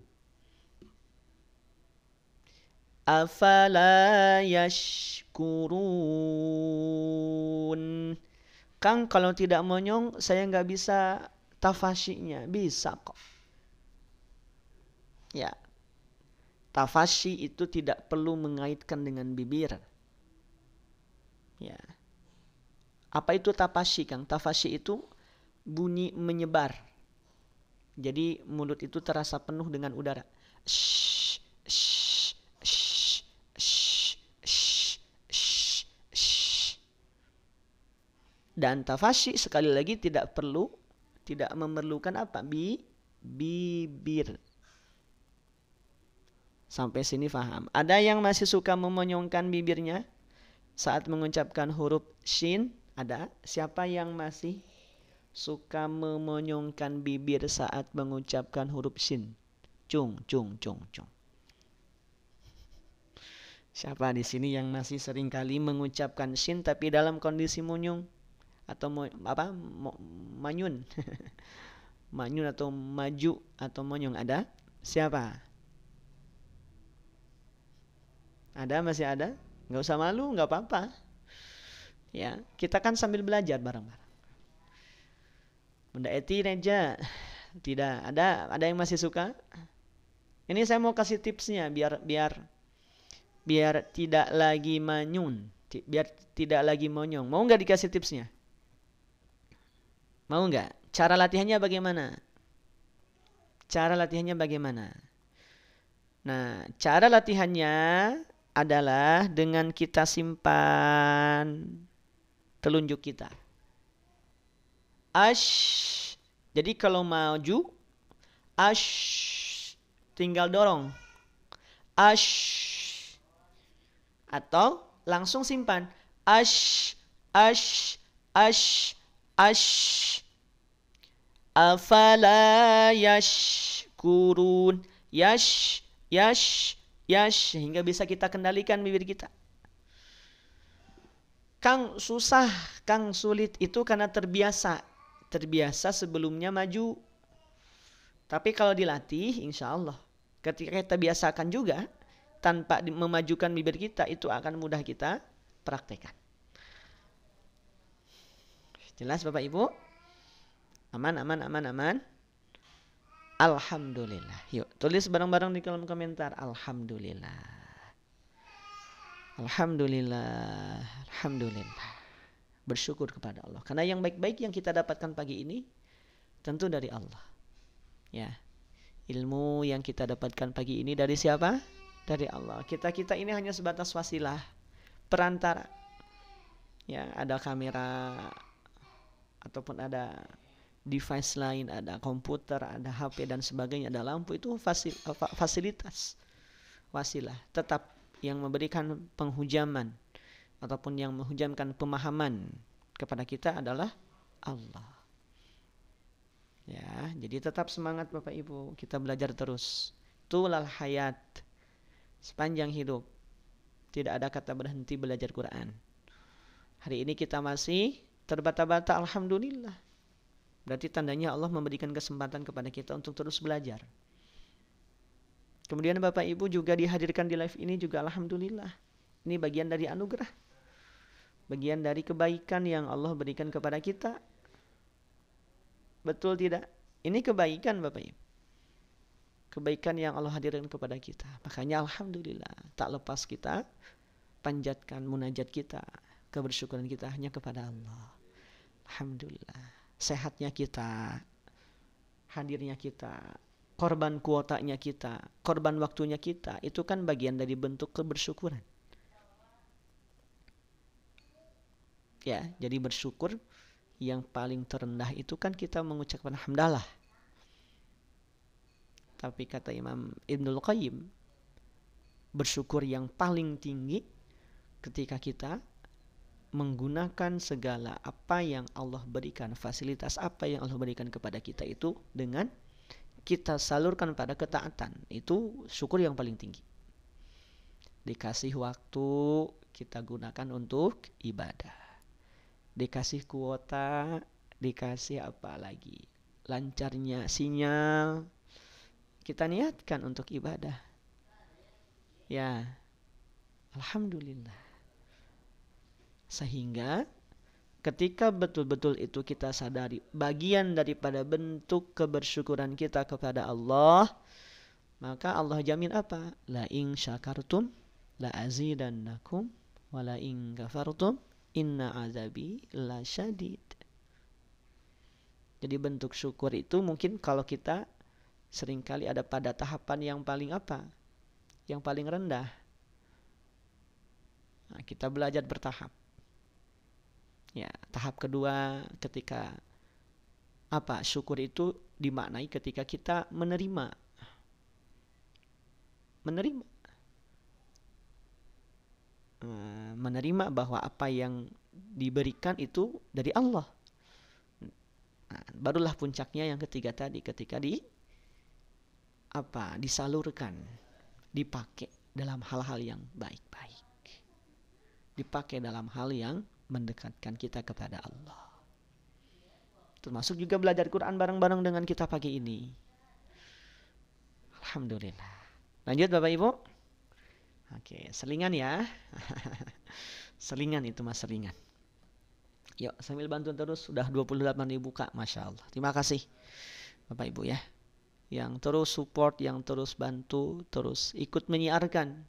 Afala yashkurun. Kang, kalau tidak monyong, saya nggak bisa tafasyinya. Bisa kok. Ya. Tafasyi itu tidak perlu mengaitkan dengan bibir. Ya. Apa itu tafasyi, Kang? Tafasyi itu bunyi menyebar. Jadi mulut itu terasa penuh dengan udara. Shh, shh, shh, shh, shh, shh, shh. Dan tafasyi sekali lagi tidak memerlukan apa? Bibir. Sampai sini paham. Ada yang masih suka memonyongkan bibirnya saat mengucapkan huruf shin? Ada? Siapa yang masih suka memonyongkan bibir saat mengucapkan huruf shin? Cung, cung, cung, cung. Siapa di sini yang masih sering kali mengucapkan shin tapi dalam kondisi monyong atau manyun? Manyun atau maju atau monyong, ada? Siapa? Ada, masih ada? Nggak usah malu, nggak apa-apa. Ya, kita kan sambil belajar bareng-bareng. Bunda Eti Reja, tidak ada yang masih suka? Ini saya mau kasih tipsnya biar tidak lagi manyun, biar tidak lagi monyong. Mau nggak dikasih tipsnya? Mau nggak? Cara latihannya bagaimana? Cara latihannya bagaimana? Nah, cara latihannya adalah dengan kita simpan telunjuk kita. Ash. Jadi kalau maju, ash. Tinggal dorong. Ash. Atau langsung simpan. Ash. Ash. Ash. Ash. Afala yashkurun. Yash. Yash. Yash. Sehingga bisa kita kendalikan bibir kita. Kang susah, Kang sulit itu karena terbiasa. Terbiasa sebelumnya maju. Tapi kalau dilatih, insya Allah, ketika kita biasakan juga, tanpa memajukan bibir kita, itu akan mudah kita praktekkan. Jelas Bapak Ibu? Aman, aman, aman, aman. Alhamdulillah. Yuk, tulis bareng-bareng di kolom komentar. Alhamdulillah. Alhamdulillah. Alhamdulillah. Bersyukur kepada Allah. Karena yang baik-baik yang kita dapatkan pagi ini, tentu dari Allah. Ya, ilmu yang kita dapatkan pagi ini dari siapa? Dari Allah. Kita ini hanya sebatas wasilah, perantara. Ya, ada kamera ataupun ada device lain, ada komputer, ada HP dan sebagainya, ada lampu, itu fasilitas, wasilah. Tetap yang memberikan penghujaman ataupun yang menghujamkan pemahaman kepada kita adalah Allah. Ya, jadi tetap semangat Bapak Ibu, kita belajar terus. Tulal hayat, sepanjang hidup tidak ada kata berhenti belajar Quran. Hari ini kita masih terbata-bata, alhamdulillah. Berarti tandanya Allah memberikan kesempatan kepada kita untuk terus belajar. Kemudian Bapak Ibu juga dihadirkan di live ini juga alhamdulillah. Ini bagian dari anugerah. Bagian dari kebaikan yang Allah berikan kepada kita. Betul tidak? Ini kebaikan Bapak Ibu. Kebaikan yang Allah hadirkan kepada kita. Makanya alhamdulillah, tak lepas kita panjatkan munajat kita, kebersyukuran kita hanya kepada Allah. Alhamdulillah. Sehatnya kita, hadirnya kita, korban kuotanya kita, korban waktunya kita, itu kan bagian dari bentuk kebersyukuran. Ya, jadi bersyukur yang paling terendah itu kan kita mengucapkan hamdalah. Tapi kata Imam Ibnul Qayyim, bersyukur yang paling tinggi ketika kita menggunakan segala apa yang Allah berikan, fasilitas apa yang Allah berikan kepada kita itu dengan kita salurkan pada ketaatan. Itu syukur yang paling tinggi. Dikasih waktu, kita gunakan untuk ibadah. Dikasih kuota, dikasih apa lagi? Lancarnya sinyal, kita niatkan untuk ibadah. Ya, alhamdulillah. Sehingga ketika betul-betul itu kita sadari bagian daripada bentuk kebersyukuran kita kepada Allah, maka Allah jamin apa? La in syakartum la azidannakum wa la in kafartum inna azabi lasyadid. Jadi bentuk syukur itu mungkin kalau kita seringkali ada pada tahapan yang paling apa? Yang paling rendah. Nah, kita belajar bertahap. Ya, tahap kedua ketika apa? Syukur itu dimaknai ketika kita menerima. Menerima bahwa apa yang diberikan itu dari Allah. Nah, barulah puncaknya yang ketiga tadi, ketika disalurkan, dipakai dalam hal-hal yang baik-baik. Dipakai dalam hal yang mendekatkan kita kepada Allah. Termasuk juga belajar Quran bareng-bareng dengan kita pagi ini. Alhamdulillah. Lanjut Bapak Ibu. Oke, selingan ya. Selingan itu mas, selingan. Yuk, sambil bantu terus. Sudah 28.000 Kak, Masya Allah. Terima kasih Bapak Ibu ya. Yang terus support, yang terus bantu, terus ikut menyiarkan.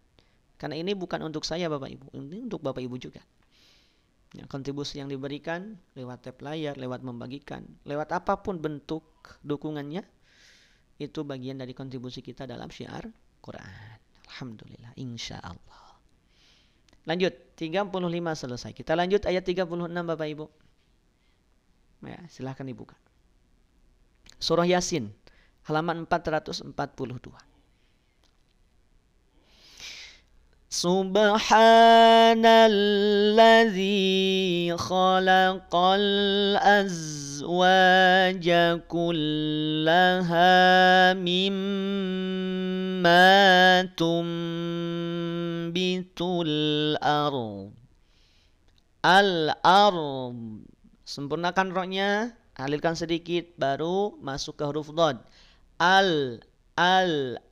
Karena ini bukan untuk saya Bapak Ibu, ini untuk Bapak Ibu juga. Ya, kontribusi yang diberikan lewat tap layar, lewat membagikan, lewat apapun bentuk dukungannya, itu bagian dari kontribusi kita dalam syiar Quran. Alhamdulillah, insya Allah. Lanjut, 35 selesai. Kita lanjut ayat 36 Bapak Ibu. Ya, silahkan dibuka. Surah Yasin, halaman 442. Subhanalladzi khalaqal azwaja kullaha mimma tumbitul ard. Al-ard. Sempurnakan roknya, alirkan sedikit, baru masuk ke huruf dhad. Al-ard.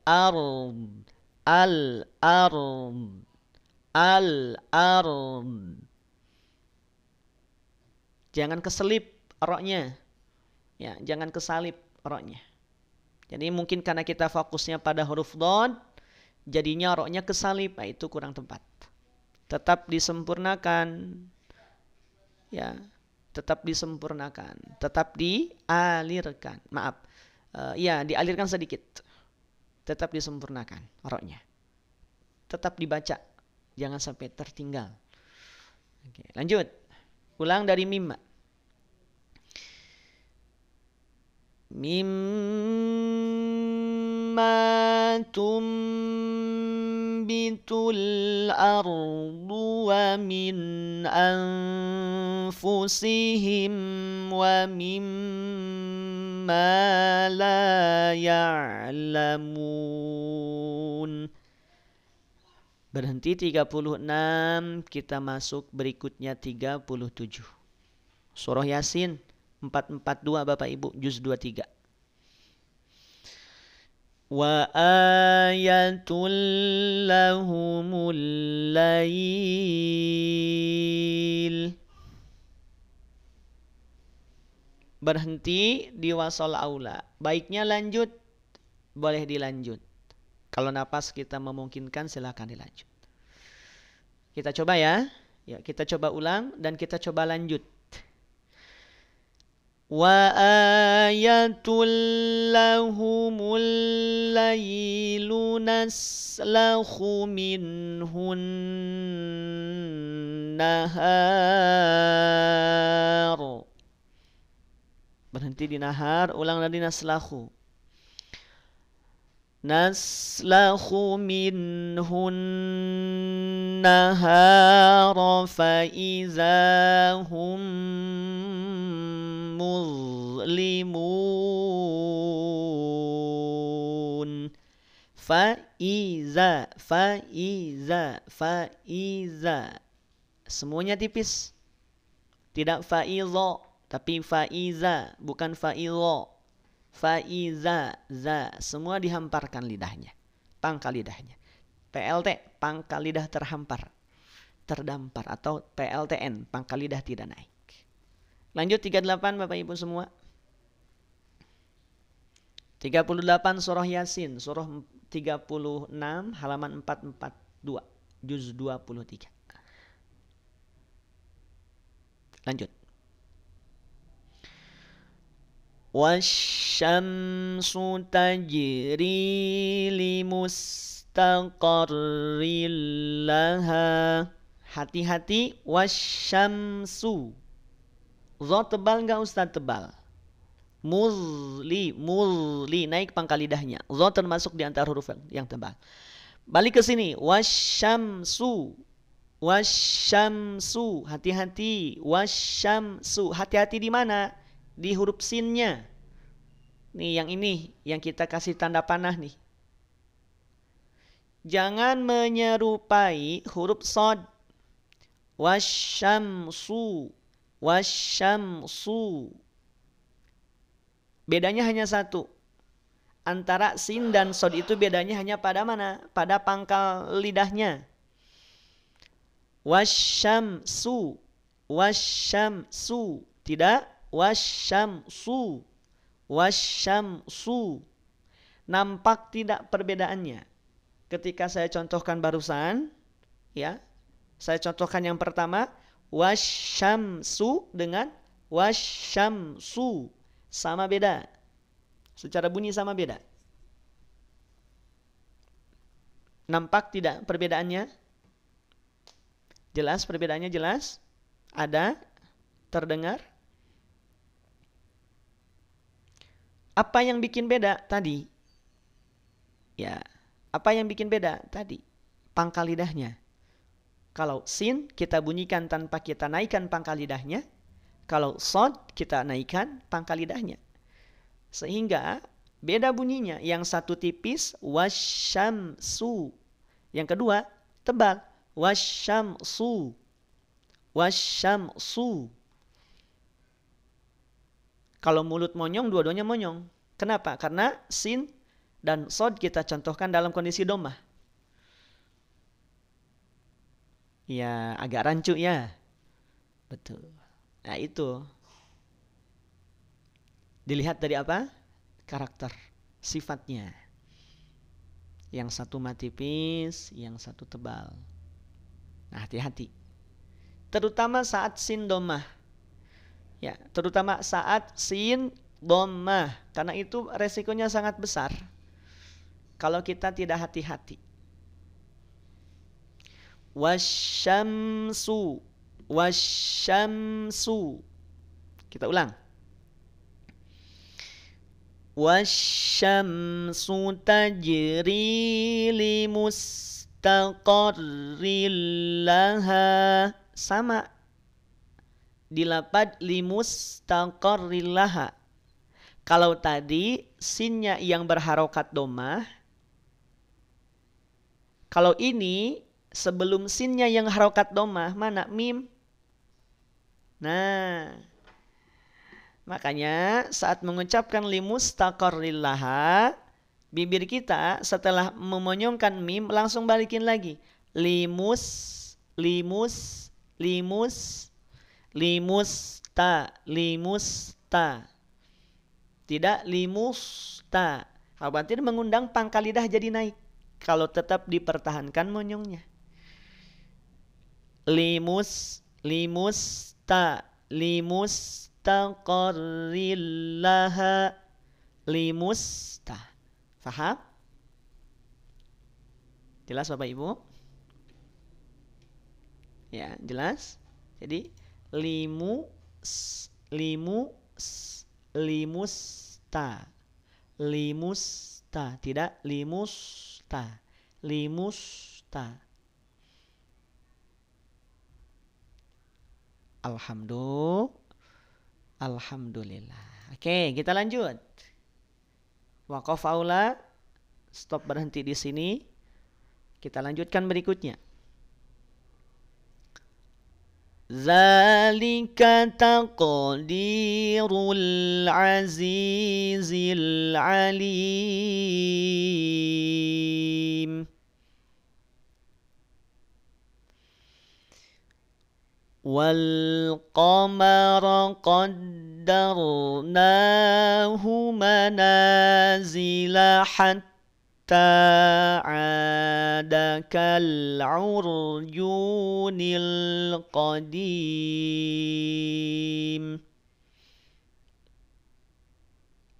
Al-ard. Al-ard. Jangan keselip roknya. Ya, jangan kesalip roknya. Jadi mungkin karena kita fokusnya pada huruf dhad, jadinya roknya kesalip, nah itu kurang tepat. Tetap disempurnakan. Ya, tetap disempurnakan, tetap dialirkan. Maaf. Ya, dialirkan sedikit. Tetap disempurnakan roknya. Tetap dibaca, jangan sampai tertinggal. Oke, lanjut. Ulang dari mimma. Mimma tumbitul ardu wa min anfusihim wa mimma la ya'lamun. Berhenti 36, kita masuk berikutnya 37. Surah Yasin 442 Bapak Ibu, juz 23. Wa ayatul lahumul lail. Berhenti di wasal aula. Baiknya lanjut, boleh dilanjut. Kalau napas kita memungkinkan, silakan dilanjut. Kita coba ya. Ya, kita coba ulang dan kita coba lanjut. Wa ayatul lahumul lailu naslakhu minhun nahar. Berhenti di nahar, ulang dari naslakhu. Naslakhu minhun nahar fa iza hum muzlimun. Faiza. Semuanya tipis. Tidak faizo, tapi faiza, bukan failo. Faiza, za. Semua dihamparkan lidahnya. Pangkal lidahnya. PLT, pangkal lidah terhampar. Terdampar. Atau PLTN, pangkal lidah tidak naik. Lanjut 38 Bapak Ibu semua. 38 surah Yasin, surah 36 halaman 442, juz 23. Lanjut. Wasyamsu tajri limustaqarril laha. Hati-hati, wasyamsu. Dha tebal enggak Ustaz? Tebal. Muzli, naik pangkal lidahnya. Dha termasuk di antara huruf yang tebal. Balik ke sini, wasyamsu. Hati-hati, wasyamsu. Hati-hati di mana? Di huruf sinnya. Nih yang ini, yang kita kasih tanda panah nih. Jangan menyerupai huruf shad. Wasyamsu. Bedanya hanya satu. Antara sin dan sod itu bedanya hanya pada mana? Pada pangkal lidahnya. Wasyamsu, wasyamsu, tidak wasyamsu, wasyamsu. Nampak tidak perbedaannya? Ketika saya contohkan barusan, ya, saya contohkan yang pertama, wasyamsu dengan wasyamsu, sama beda. Secara bunyi sama beda. Nampak tidak perbedaannya? Jelas perbedaannya, jelas? Ada? Terdengar? Apa yang bikin beda tadi? Ya, apa yang bikin beda tadi? Pangkal lidahnya. Kalau sin kita bunyikan tanpa kita naikkan pangkal lidahnya. Kalau sod kita naikkan pangkal lidahnya. Sehingga beda bunyinya. Yang satu tipis, wasyamsu. Yang kedua tebal, wasyamsu, wasyamsu. Kalau mulut monyong, dua-duanya monyong. Kenapa? Karena sin dan sod kita contohkan dalam kondisi domah. Ya, agak rancu ya. Betul. Nah, itu. Dilihat dari apa? Karakter, sifatnya. Yang satu mah tipis, yang satu tebal. Nah, hati-hati. Terutama saat sin domah. Ya, terutama saat sin domah. Karena itu resikonya sangat besar kalau kita tidak hati-hati. Wasyamsu, wasyamsu. Kita ulang. Wasyamsu tajri limustaqarril laha. Sama. Dilapad limustaqarril laha. Kalau tadi sinnya yang berharokat domah. Kalau ini sebelum sinnya yang harokat domah, mana? Mim. Nah, makanya saat mengucapkan limustaqarril laha, bibir kita setelah memonyongkan mim langsung balikin lagi. Limus, limus, limus, limusta, limusta. Tidak limusta. Khawatir mengundang pangkal lidah jadi naik kalau tetap dipertahankan monyongnya. Limus, limusta, limustaqarril laha, limusta. Faham? Jelas Bapak Ibu? Ya, jelas. Jadi limus, limus, limusta, limusta, tidak limusta, limusta. Alhamdulillah. Oke, kita lanjut. Waqaf aula, stop berhenti di sini. Kita lanjutkan berikutnya. Zalika taqdirul azizil alim. Wal qamara qaddarnahu manazila hatta ada kal urjunil qadim.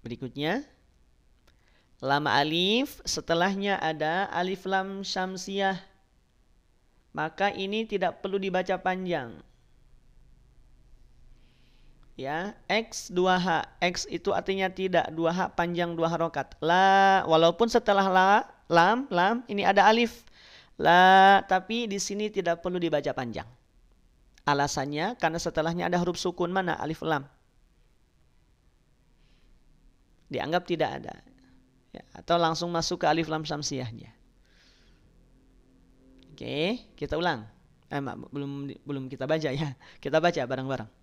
Berikutnya, lam alif, setelahnya ada alif lam syamsiyah. Maka ini tidak perlu dibaca panjang. Ya, X 2H. X itu artinya tidak, 2H panjang 2 harokat. La, walaupun setelah la, lam, ini ada alif. La, tapi di sini tidak perlu dibaca panjang. Alasannya karena setelahnya ada huruf sukun, mana? Alif lam. Dianggap tidak ada. Ya, atau langsung masuk ke alif lam syamsiyahnya. Oke, kita ulang. Belum kita baca ya. Kita baca bareng-bareng.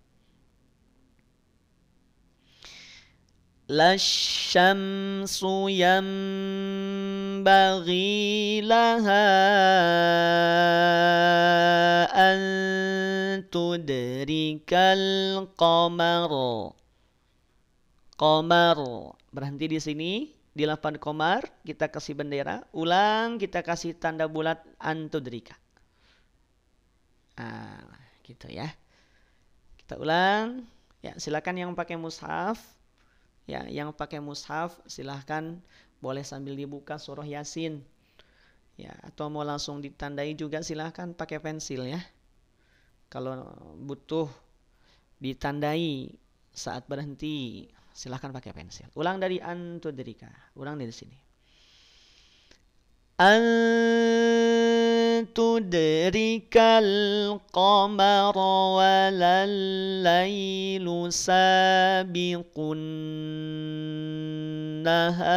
Lasyamsu yanbaghi laha an tudrikal qamar. Qamar. Berhenti di sini. Di lafaz qamar kita kasih bendera. Ulang kita kasih tanda bulat an tudrika. Gitu ya. Kita ulang. Ya, silakan yang pakai mushaf. Ya, yang pakai mushaf silahkan boleh sambil dibuka surah Yasin. Ya, atau mau langsung ditandai juga silahkan pakai pensil ya. Kalau butuh ditandai saat berhenti silahkan pakai pensil. Ulang dari antudrika. Ulang dari sini. Antudrikal qamar walal laylu sabiqun nahar.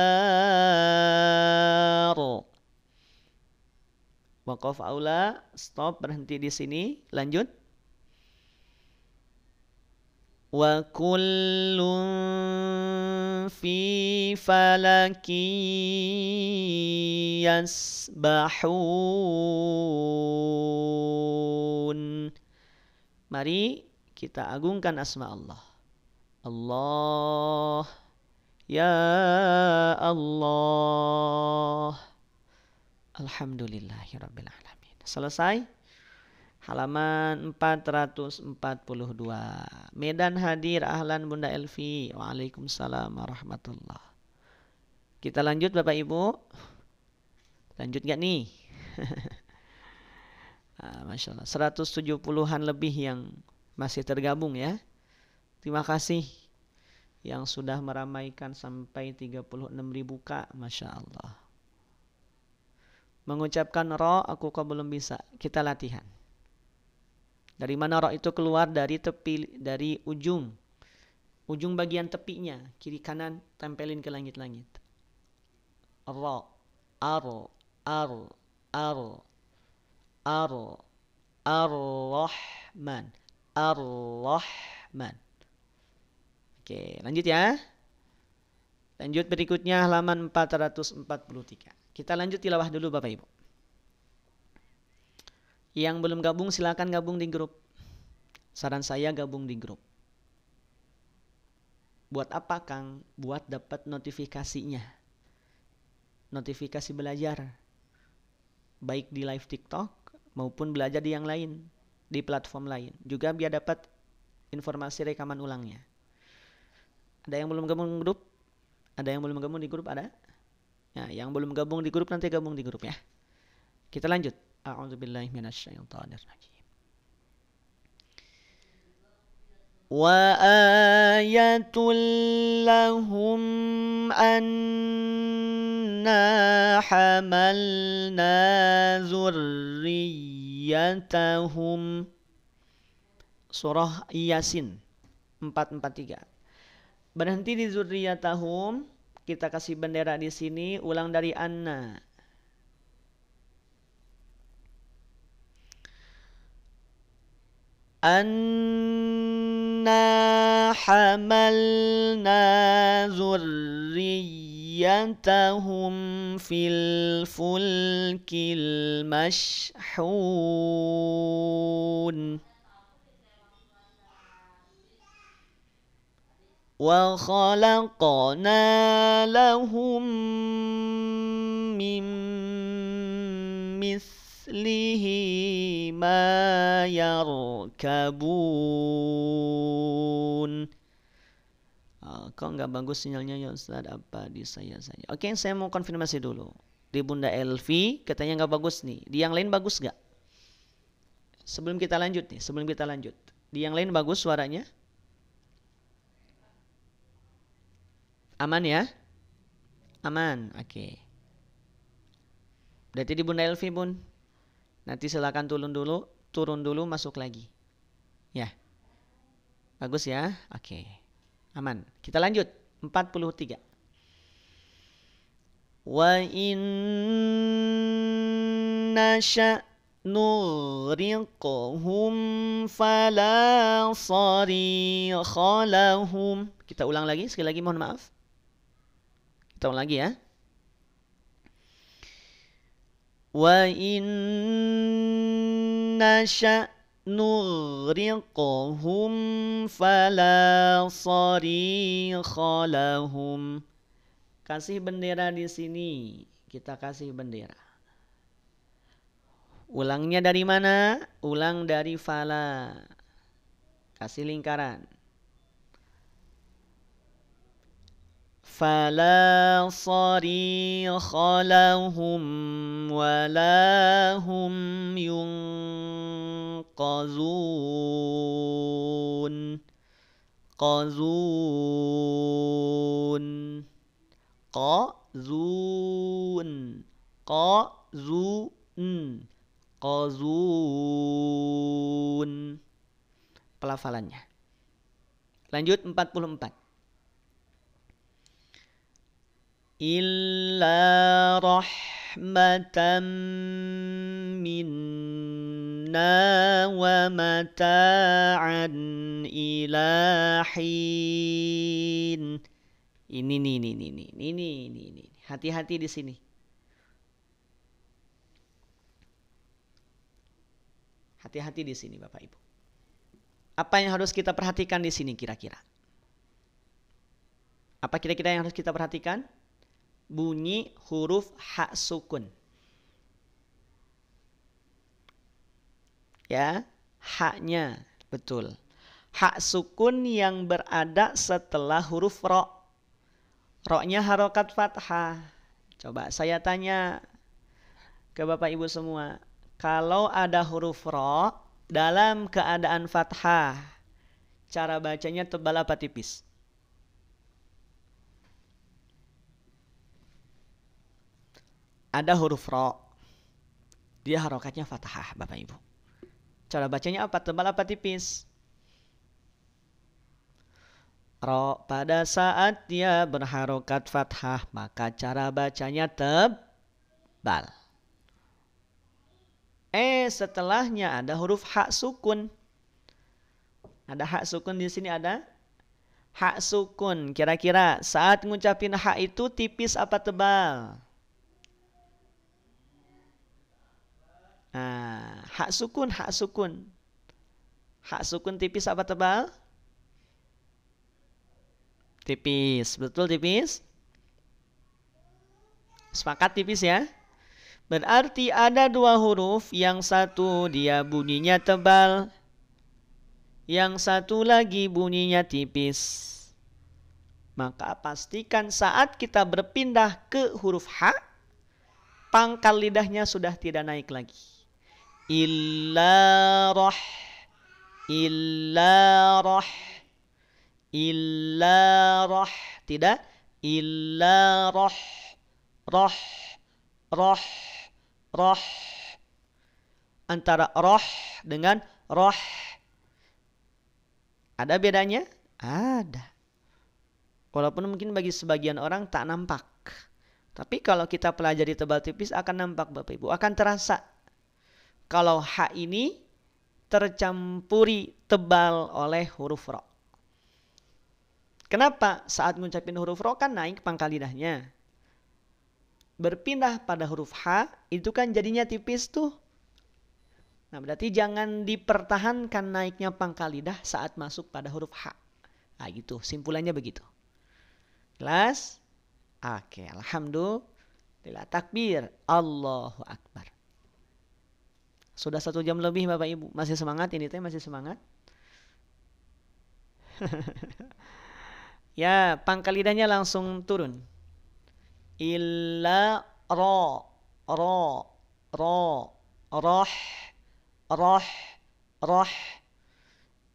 Waqaf aula, stop, berhenti di sini, lanjut. Wa kullun fi falaki yasbahun. Mari kita agungkan asma Allah. Allah, ya Allah. Alhamdulillahirabbil alamin. Selesai. Halaman 442. Medan hadir, ahlan Bunda Elvi. Waalaikumsalam warahmatullah. Kita lanjut Bapak Ibu. Lanjut gak nih? Masya Allah. 170-an lebih yang masih tergabung ya. Terima kasih yang sudah meramaikan sampai 36.000 Kak. Masya Allah. Mengucapkan ro, aku kok belum bisa. Kita latihan. Dari mana roh itu keluar? Dari tepi, dari ujung bagian tepinya, kiri kanan tempelin ke langit-langit. Ro, aro, aro, aro, aro, ar-Rahman, ar-Rahman. Oke, lanjut ya. Lanjut berikutnya halaman 443. Kita lanjut tilawah dulu Bapak Ibu. Yang belum gabung silakan gabung di grup. Saran saya gabung di grup. Buat apa Kang? Buat dapat notifikasinya. Notifikasi belajar. Baik di live TikTok maupun belajar di yang lain. Di platform lain. Juga biar dapat informasi rekaman ulangnya. Ada yang belum gabung di grup? Ada yang belum gabung di grup? Ada? Ya, yang belum gabung di grup nanti gabung di grup ya. Kita lanjut. A'udzubillahi minasyaitonir rajim. Wa ayatul lahum anna hamalna zurriyatahum. Surah Yasin 443. Berhenti di zurriyatahum, kita kasih bendera di sini, ulang dari anna. Anna hamalna zurriyatahum fil fulkil mashhun wa khalaqna lahum min mislihi ma yarkabun. Kok nggak bagus sinyalnya ya Ustaz? Apa di saya saja? Oke, saya mau konfirmasi dulu. Di Bunda Elvi katanya nggak bagus nih. Di yang lain bagus nggak? Sebelum kita lanjut. Di yang lain bagus suaranya? Aman ya? Aman, oke. Berarti di Bunda Elvi Bun. Nanti silakan turun dulu, masuk lagi. Ya. Bagus ya? Oke. Aman. Kita lanjut. 43. Wa inna nughriqhum fala sarikha lahum. Kita ulang lagi, sekali lagi mohon maaf. Kita ulang lagi ya. Wa in nasha nughriqhum fala sarikha lahum. Kasih bendera di sini. Kita kasih bendera. Ulangnya dari mana? Ulang dari fala. Kasih lingkaran. Fala sarikha lahum wala hum yunqazun. Qazun. Qazun. Qazun. Qazun. Pelafalannya. Lanjut 44. Illa rahmatan minna wa mata'an ila hin. Ini. Hati-hati di sini. Hati-hati di sini Bapak Ibu. Apa yang harus kita perhatikan di sini kira-kira? Apa kira-kira yang harus kita perhatikan? Bunyi huruf ha sukun. Ya, haknya betul. Hak sukun yang berada setelah huruf ro. Ro-nya harokat fathah. Coba saya tanya ke Bapak Ibu semua. Kalau ada huruf ro dalam keadaan fathah, cara bacanya tebal apa tipis? Ada huruf ro. Dia harokatnya fathah, Bapak Ibu. Cara bacanya apa? Tebal apa tipis? Ro pada saat dia berharokat fathah, maka cara bacanya tebal. Setelahnya ada huruf hak sukun. Ada hak sukun di sini ada hak sukun. Kira-kira saat ngucapin hak itu tipis apa tebal? Nah, hak sukun. Hak sukun tipis apa tebal? Tipis, betul tipis? Sepakat tipis ya? Berarti ada dua huruf, yang satu dia bunyinya tebal, yang satu lagi bunyinya tipis. Maka pastikan saat kita berpindah ke huruf H, pangkal lidahnya sudah tidak naik lagi. Illa roh. Tidak. Illa roh. Antara roh dengan roh ada bedanya? Ada. Walaupun mungkin bagi sebagian orang tak nampak. Tapi kalau kita pelajari tebal tipis akan nampak Bapak Ibu. Akan terasa kalau H ini tercampuri tebal oleh huruf ro. Kenapa? Saat ngucapin huruf ro kan naik pangkal lidahnya. Berpindah pada huruf H itu kan jadinya tipis tuh. Nah berarti jangan dipertahankan naiknya pangkal lidah saat masuk pada huruf H. Nah gitu, simpulannya begitu. Jelas? Oke, alhamdulillah. Takbir, Allahu Akbar. Sudah 1 jam lebih Bapak Ibu. Masih semangat ini teh? Masih semangat? Ya, pangkal lidahnya langsung turun. Illa roh,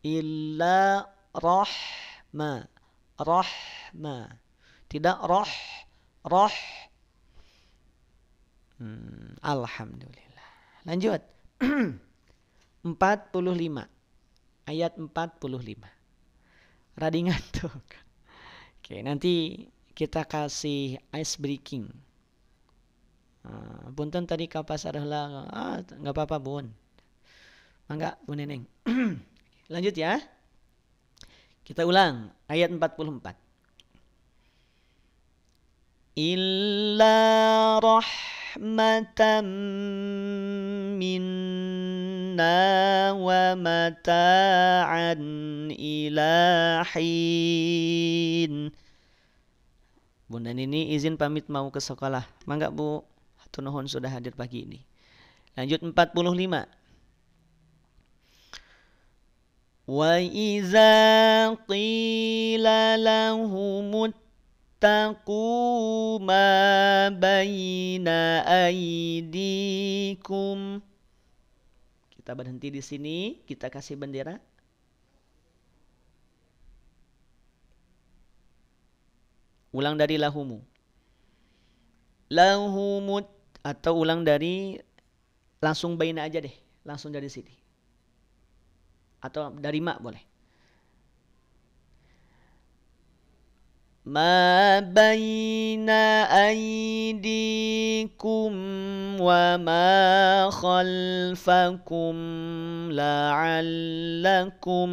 illa rahma. Tidak roh. Alhamdulillah. Lanjut. 45. Ayat 45. Radi ngantuk. Oke, nanti kita kasih ice breaking. Punten tadi kapas adalah nggak apa-apa Bun. Enggak, Bu Neneng. Lanjut ya. Kita ulang ayat 44. illa rahmatan minna wa mata'an ila hin. Bunda Nini izin pamit mau ke sekolah. Mangga Bu, hatur nuhun sudah hadir pagi ini. Lanjut 45. Wa iza qila lahum ittaqu ma baina aydikum. Kita berhenti di sini, kita kasih bendera. Ulang dari lahumu. Lahumut atau ulang dari langsung baina aja deh, langsung dari sini. Atau dari ma boleh. Ma baina aydikum wa ma khalfakum la'allakum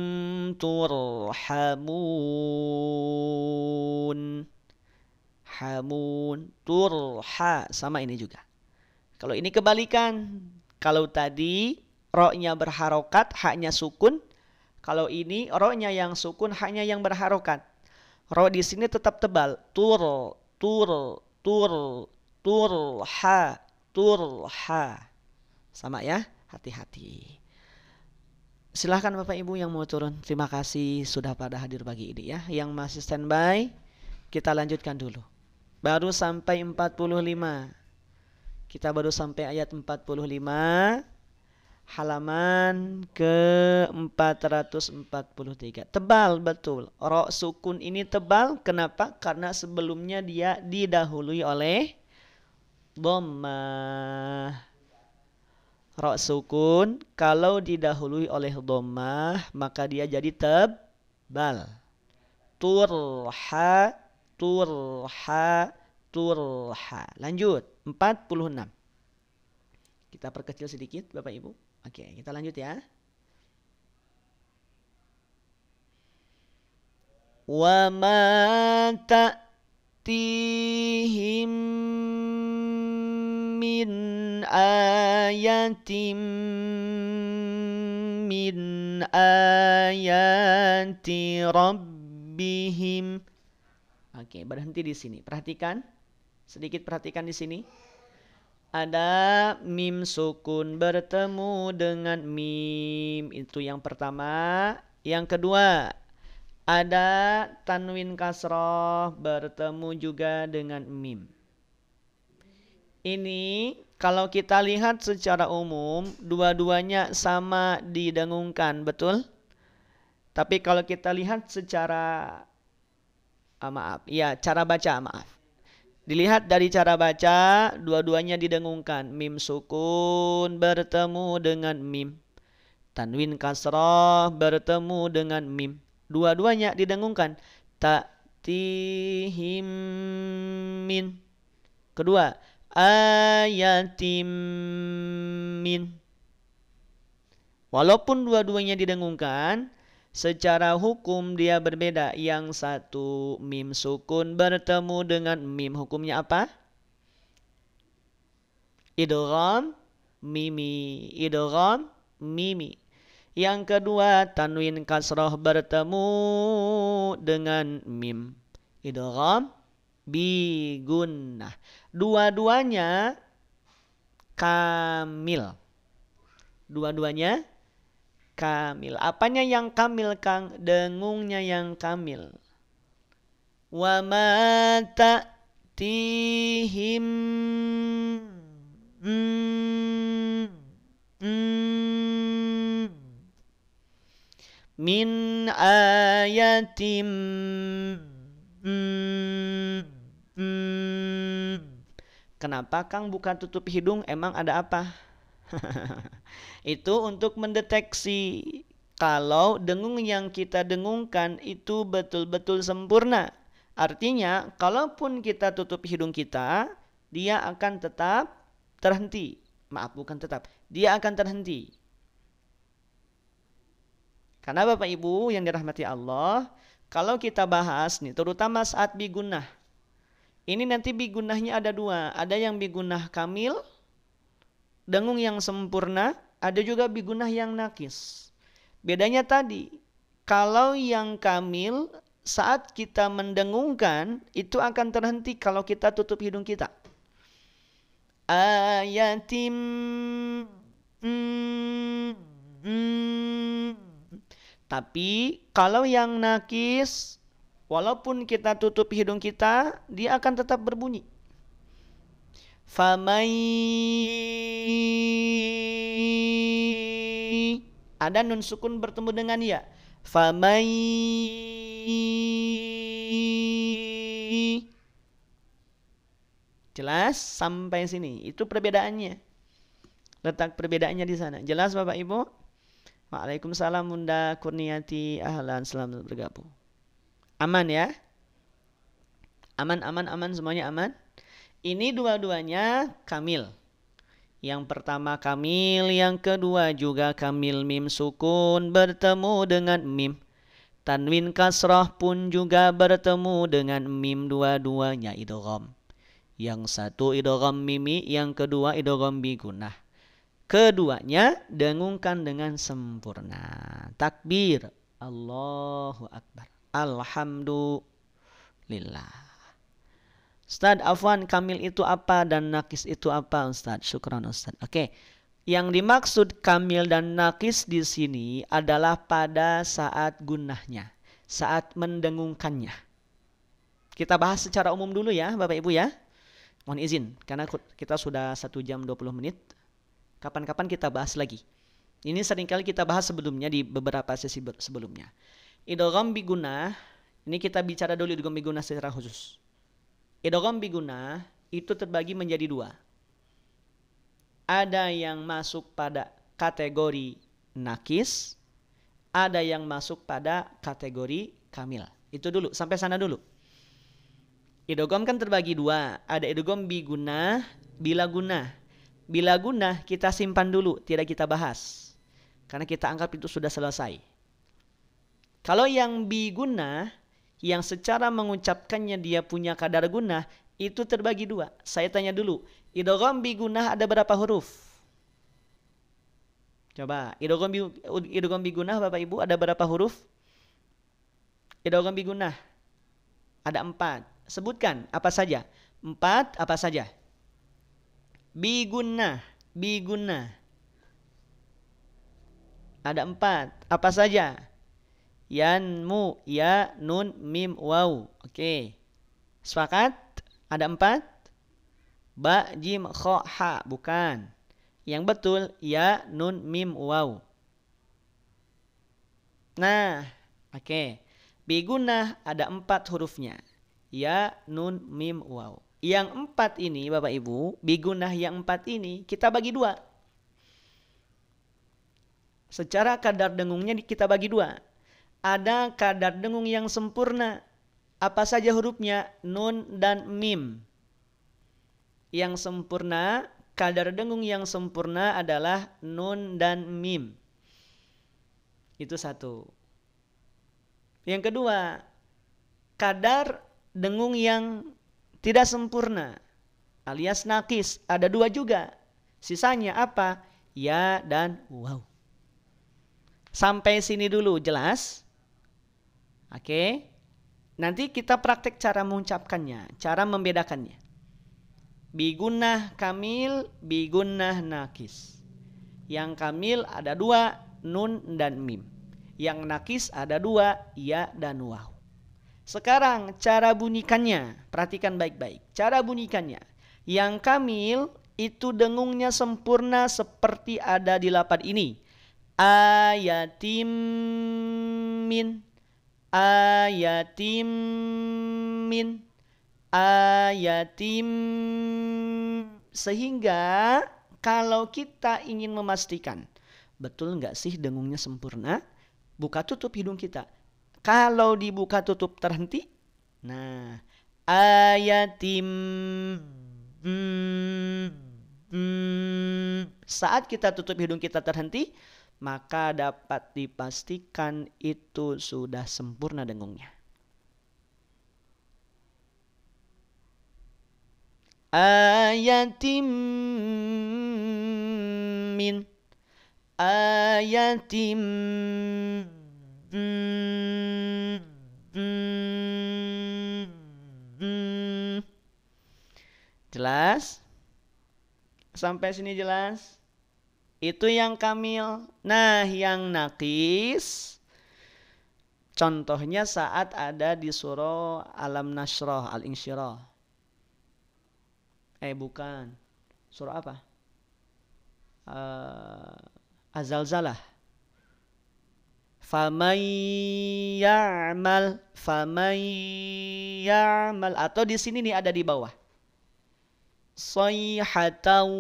turhamun. Hamun, turha, sama ini juga. Kalau ini kebalikan. Kalau tadi ro-nya berharokat, haknya sukun. Kalau ini ro-nya yang sukun, haknya yang berharokat. Ro di sini tetap tebal. Tur, turha. Sama ya, hati-hati. Silahkan Bapak Ibu yang mau turun. Terima kasih sudah pada hadir pagi ini ya. Yang masih standby, kita lanjutkan dulu. Baru sampai 45. Kita baru sampai ayat 45. Halaman ke-443. Tebal betul. Ro sukun ini tebal. Kenapa? Karena sebelumnya dia didahului oleh dhammah. Ro sukun kalau didahului oleh dhammah maka dia jadi tebal. Turha. Lanjut 46. Kita perkecil sedikit Bapak Ibu. Oke, kita lanjut ya. Wa ma ta'tihim min ayatin min ayati rabbihim. Oke, berhenti di sini. Perhatikan. Sedikit perhatikan di sini. Ada mim sukun bertemu dengan mim. Itu yang pertama. Yang kedua, ada tanwin kasroh bertemu juga dengan mim. Ini kalau kita lihat secara umum, dua-duanya sama didengungkan, betul? Tapi kalau kita lihat secara cara baca, Dilihat dari cara baca, dua-duanya didengungkan. Mim sukun bertemu dengan mim. Tanwin kasrah bertemu dengan mim. Dua-duanya didengungkan. Ta'tihim min. Kedua, ayatim min. Walaupun dua-duanya didengungkan, secara hukum dia berbeda. Yang satu mim sukun bertemu dengan mim. Hukumnya apa? Idgham mimi. Idgham mimi. Yang kedua tanwin kasrah bertemu dengan mim. Idgham bi gunnah. Dua-duanya kamil. Dua-duanya kamil. Apanya yang kamil, Kang? Dengungnya yang kamil. Wa ma ta'tihim min ayatim Kenapa Kang bukan tutup hidung? Emang ada apa? Itu untuk mendeteksi kalau dengung yang kita dengungkan itu betul-betul sempurna. Artinya, kalaupun kita tutup hidung kita, dia akan tetap terhenti. Dia akan terhenti. Karena Bapak Ibu yang dirahmati Allah, kalau kita bahas nih, terutama saat bigunnah, Ini nanti bigunahnya ada dua. Ada yang bigunah kamil, dengung yang sempurna, ada juga bigunah yang nakis. Bedanya tadi, kalau yang kamil saat kita mendengungkan itu akan terhenti kalau kita tutup hidung kita. Ayatim Tapi kalau yang nakis, walaupun kita tutup hidung kita, dia akan tetap berbunyi. Famai, ada nun sukun bertemu dengan ya. Famai, jelas sampai sini. Itu perbedaannya. Letak perbedaannya di sana. Jelas Bapak Ibu? Waalaikumsalam Bunda Kurniati. Ahlan, selamat bergabung. Aman ya? Aman semuanya aman. Ini dua-duanya kamil. Yang pertama kamil, yang kedua juga kamil. Mim sukun bertemu dengan mim. Tanwin kasrah pun juga bertemu dengan mim, dua-duanya idgham. Yang satu idgham mimi, yang kedua idgham bigunah. Keduanya dengungkan dengan sempurna. Takbir. Allahu Akbar. Alhamdulillah. Ustaz, afwan, kamil itu apa dan nakis itu apa, Ustaz? Syukran, Ustaz. Oke. Yang dimaksud kamil dan nakis di sini adalah pada saat gunahnya, saat mendengungkannya. Kita bahas secara umum dulu ya, Bapak Ibu ya. Mohon izin, karena kita sudah 1 jam 20 menit. Kapan-kapan kita bahas lagi. Ini seringkali kita bahas sebelumnya di beberapa sesi sebelumnya. Idgham bigunah, ini kita bicara dulu idgham bigunah secara khusus. Idgham bigunah itu terbagi menjadi dua. Ada yang masuk pada kategori nakis, ada yang masuk pada kategori kamil. Itu dulu, sampai sana dulu. Idgham kan terbagi dua. Ada idgham bigunah, bila gunah. Bila gunah kita simpan dulu, tidak kita bahas. Karena kita anggap itu sudah selesai. Kalau yang bigunah, yang secara mengucapkannya dia punya kadar gunah, itu terbagi dua. Saya tanya dulu, idgham bigunah ada berapa huruf? Coba, idgham bigunah Bapak Ibu ada berapa huruf? Idgham bigunah ada 4. Sebutkan apa saja? 4 apa saja? Bigunah ada 4. Apa saja? Yanmu, ya, nun, mim, waw. Oke. Sepakat? Ada 4? Ba, jim, kho, ha. Bukan. Yang betul, ya, nun, mim, waw. Nah, oke. Bigunah ada 4 hurufnya. Ya, nun, mim, waw. Yang 4 ini Bapak Ibu, bigunah yang 4 ini kita bagi 2. Secara kadar dengungnya kita bagi 2. Ada kadar dengung yang sempurna. Apa saja hurufnya? Nun dan mim. Yang sempurna, kadar dengung yang sempurna adalah nun dan mim. Itu satu. Yang kedua, kadar dengung yang tidak sempurna alias nakis ada 2 juga. Sisanya apa? Ya dan waw. Sampai sini dulu jelas? Oke. Nanti kita praktek cara mengucapkannya, cara membedakannya. Bigunah kamil, bigunah nakis. Yang kamil ada 2, nun dan mim. Yang nakis ada 2, ya dan waw. Sekarang cara bunyikannya, perhatikan baik-baik. Cara bunyikannya, yang kamil itu dengungnya sempurna seperti ada di lapan ini. Ayatim min, ayatim min, ayatim. Sehingga kalau kita ingin memastikan betul nggak sih dengungnya sempurna, buka tutup hidung kita. Kalau dibuka tutup terhenti, nah ayatim. Saat kita tutup hidung kita terhenti, maka dapat dipastikan itu sudah sempurna dengungnya. ayatim min ayatim jelas? Sampai sini jelas? Itu yang kamil. Nah, yang nakis contohnya saat ada di surah Alam Nashrah, Al-Insyirah. Bukan. Surah apa? Az-Zalzalah. Faman ya'mal atau di sini nih ada di bawah. Sayhatan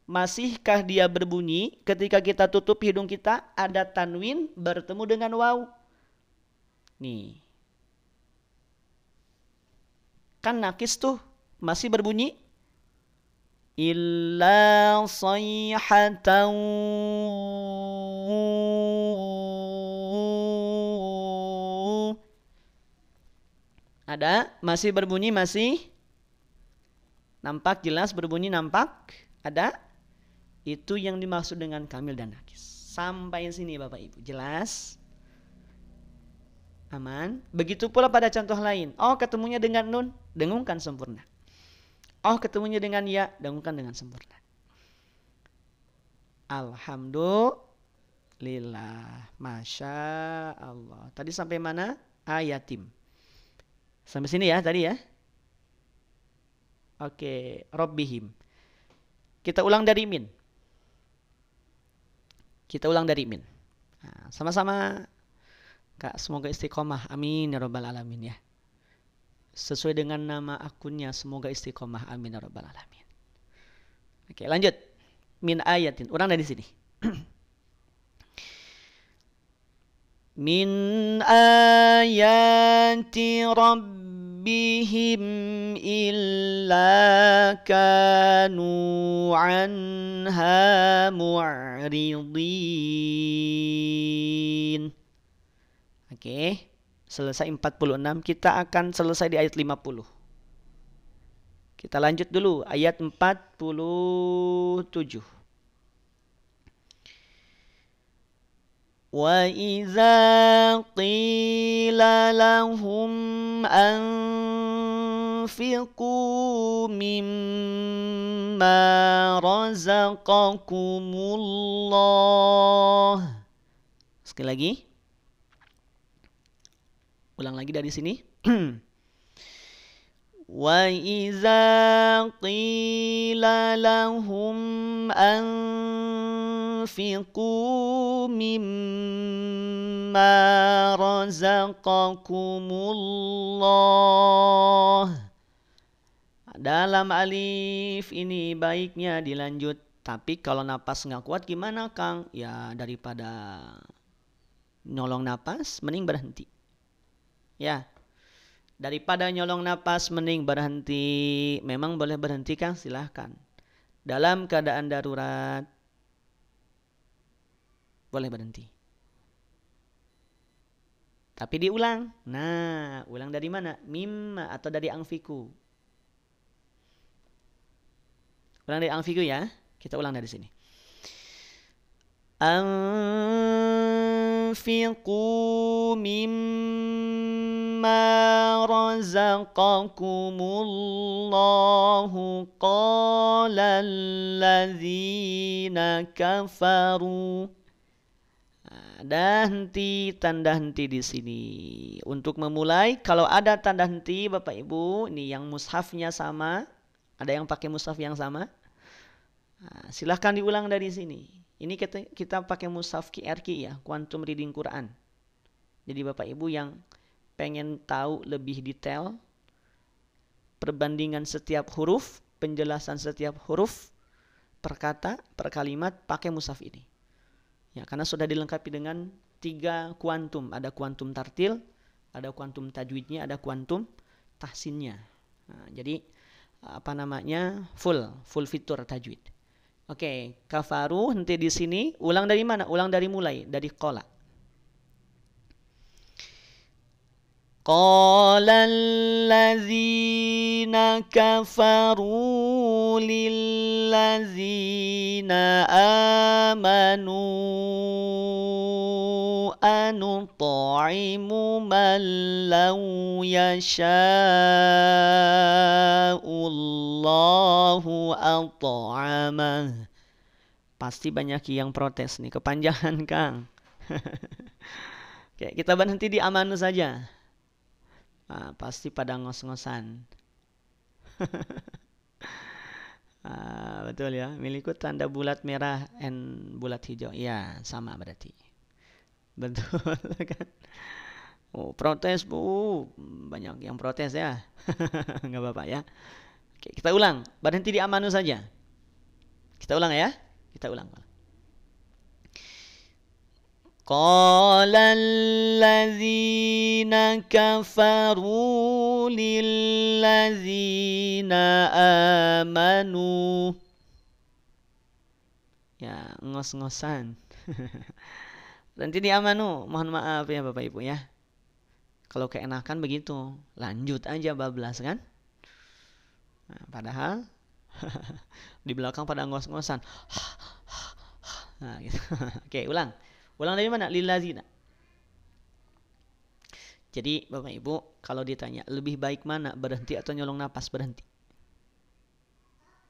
masihkah dia berbunyi ketika kita tutup hidung kita ada tanwin bertemu dengan waw? Nih. Kan nakis tuh masih berbunyi illa sayhatan ada masih berbunyi, masih nampak jelas berbunyi, nampak ada. Itu yang dimaksud dengan kamil dan nakis. Sampai sini Bapak Ibu jelas? Aman. Begitu pula pada contoh lain. Oh, ketemunya dengan nun, dengungkan sempurna. Oh, ketemunya dengan ya, dengungkan dengan sempurna. Alhamdulillah. Masya Allah. Tadi sampai mana? Ayatim. Sampai sini ya tadi ya. Oke, Rabbihim. Kita ulang dari min. Nah, sama-sama Kak, semoga istiqomah. Amin ya rabbal alamin ya. Sesuai dengan nama akunnya, semoga istiqomah. Amin ya rabbal alamin. Oke, lanjut. Min ayatin. Ulang dari sini. Min ayati rabbihim illa kanu anha mu'ridin. Oke, selesai 46. Kita akan selesai di ayat 50. Kita lanjut dulu ayat 47. Wa idza qila lahum anfiqu mimma razaqakumullah. Sekali lagi. Ulang lagi dari sini. Wa idza qila lahum anfiqu mimma razaqakumullah. Dalam alif ini baiknya dilanjut. Tapi kalau napas nggak kuat gimana Kang? Ya daripada nyolong napas mending berhenti. Ya, daripada nyolong napas mending berhenti. Memang boleh berhenti Kang, silahkan. Dalam keadaan darurat boleh berhenti. Tapi diulang. Nah, ulang dari mana? Mimma atau dari angfiku. Ulang dari angfiku ya. Kita ulang dari sini. Anfiqu mimma razaqakumullahu qala allazina kafaru. Ada henti, tanda henti di sini. Untuk memulai, kalau ada tanda henti Bapak Ibu, ini yang mushafnya sama, ada yang pakai mushaf yang sama. Nah, silahkan diulang dari sini. Ini kita pakai mushaf QRQ ya, Quantum Reading Quran. Jadi Bapak Ibu yang pengen tahu lebih detail perbandingan setiap huruf, penjelasan setiap huruf per kata, per kalimat pakai mushaf ini. Ya, karena sudah dilengkapi dengan 3 kuantum, ada kuantum tartil, ada kuantum tajwidnya, ada kuantum tahsinnya. Nah, jadi full fitur tajwid. Oke, kafaru henti di sini. Ulang dari mana? Ulang dari mulai, dari qala. قال الذين كفروا للذين آمنوا أنطعم من لو يشاء الله أطعمه. Pasti banyak yang protes nih, kepanjangan Kang. Oke, kita berhenti di amanu saja. Nah, pasti pada ngos-ngosan. Betul ya, milikku tanda bulat merah and bulat hijau. Ya, sama berarti. Betul kan? Oh, protes Bu. Banyak yang protes ya. Nggak apa-apa ya. Oke, kita ulang. Berhenti di amanu saja. Kita ulang ya. Kita ulang. قال الذين كفروا للذين آمنوا. Ya, ngos-ngosan. Nanti di amanu, mohon maaf ya Bapak Ibu ya. Kalau keenakan begitu, lanjut aja bablas kan. Nah, padahal di belakang pada ngos-ngosan. Nah, gitu. Oke, ulang. Ulang dari mana? Lillazina. Jadi Bapak Ibu, kalau ditanya lebih baik mana, berhenti atau nyolong napas? Berhenti.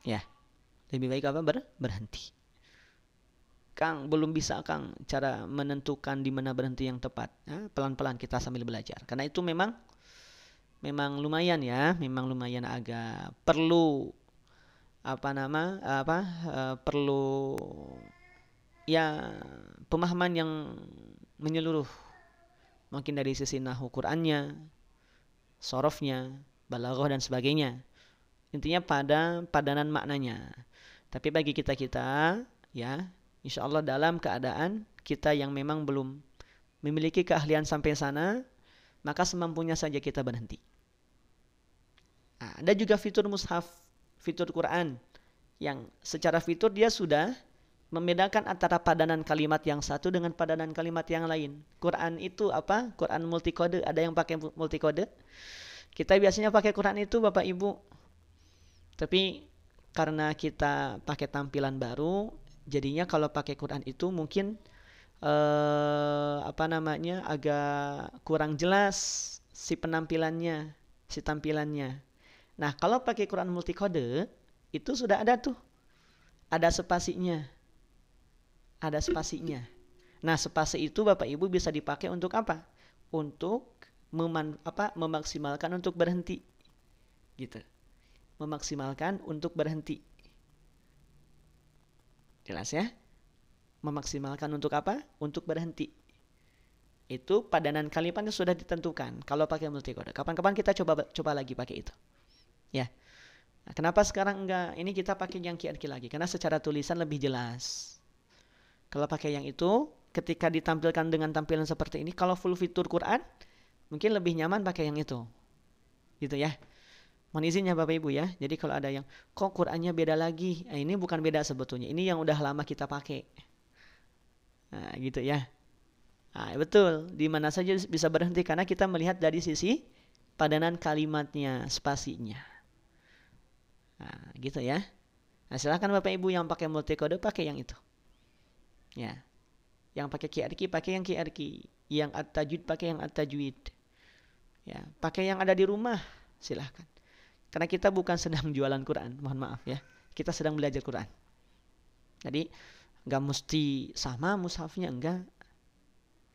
Ya, lebih baik apa? Berhenti. Kang, belum bisa Kang cara menentukan di mana berhenti yang tepat. Nah, pelan-pelan kita sambil belajar. Karena itu memang lumayan ya, memang lumayan agak perlu perlu ya pemahaman yang menyeluruh, mungkin dari sisi nahwu Qur'annya, sorofnya, balaghah dan sebagainya. Intinya pada padanan maknanya. Tapi bagi kita ya, insya Allah dalam keadaan kita yang memang belum memiliki keahlian sampai sana, maka semampunya saja kita berhenti. Nah, ada juga fitur mushaf, fitur Quran, yang secara fitur dia sudah membedakan antara padanan kalimat yang satu dengan padanan kalimat yang lain. Quran itu apa? Quran multikode. Ada yang pakai multikode? Kita biasanya pakai Quran itu Bapak Ibu. Tapi karena kita pakai tampilan baru, jadinya kalau pakai Quran itu mungkin agak kurang jelas si penampilannya, si tampilannya. Nah, kalau pakai Quran multikode, itu sudah ada tuh. Ada spasinya. Ada spasinya. Nah, spasi itu Bapak Ibu bisa dipakai untuk apa? Untuk memaksimalkan untuk berhenti. Gitu. Memaksimalkan untuk berhenti. Jelas ya? Memaksimalkan untuk apa? Untuk berhenti. Itu padanan kalimatnya sudah ditentukan kalau pakai multikode. Kapan-kapan kita coba lagi pakai itu. Ya. Nah, kenapa sekarang enggak? Ini kita pakai yang QRQ lagi karena secara tulisan lebih jelas. Kalau pakai yang itu, ketika ditampilkan dengan tampilan seperti ini, kalau full fitur Quran, mungkin lebih nyaman pakai yang itu. Gitu ya. Mohon izinnya Bapak Ibu ya. Jadi kalau ada yang, kok Qurannya beda lagi? Nah, ini bukan beda sebetulnya. Ini yang udah lama kita pakai. Nah, gitu ya. Nah, betul. Di mana saja bisa berhenti karena kita melihat dari sisi padanan kalimatnya, spasinya. Nah, gitu ya. Nah, silakan Bapak Ibu yang pakai multikode pakai yang itu. Ya. Yang pakai QRQ pakai yang QRQ, yang at-tajwid pakai yang at-tajwid. Ya, pakai yang ada di rumah, silahkan. Karena kita bukan sedang jualan Quran, mohon maaf ya. Kita sedang belajar Quran. Jadi enggak mesti sama mushafnya, enggak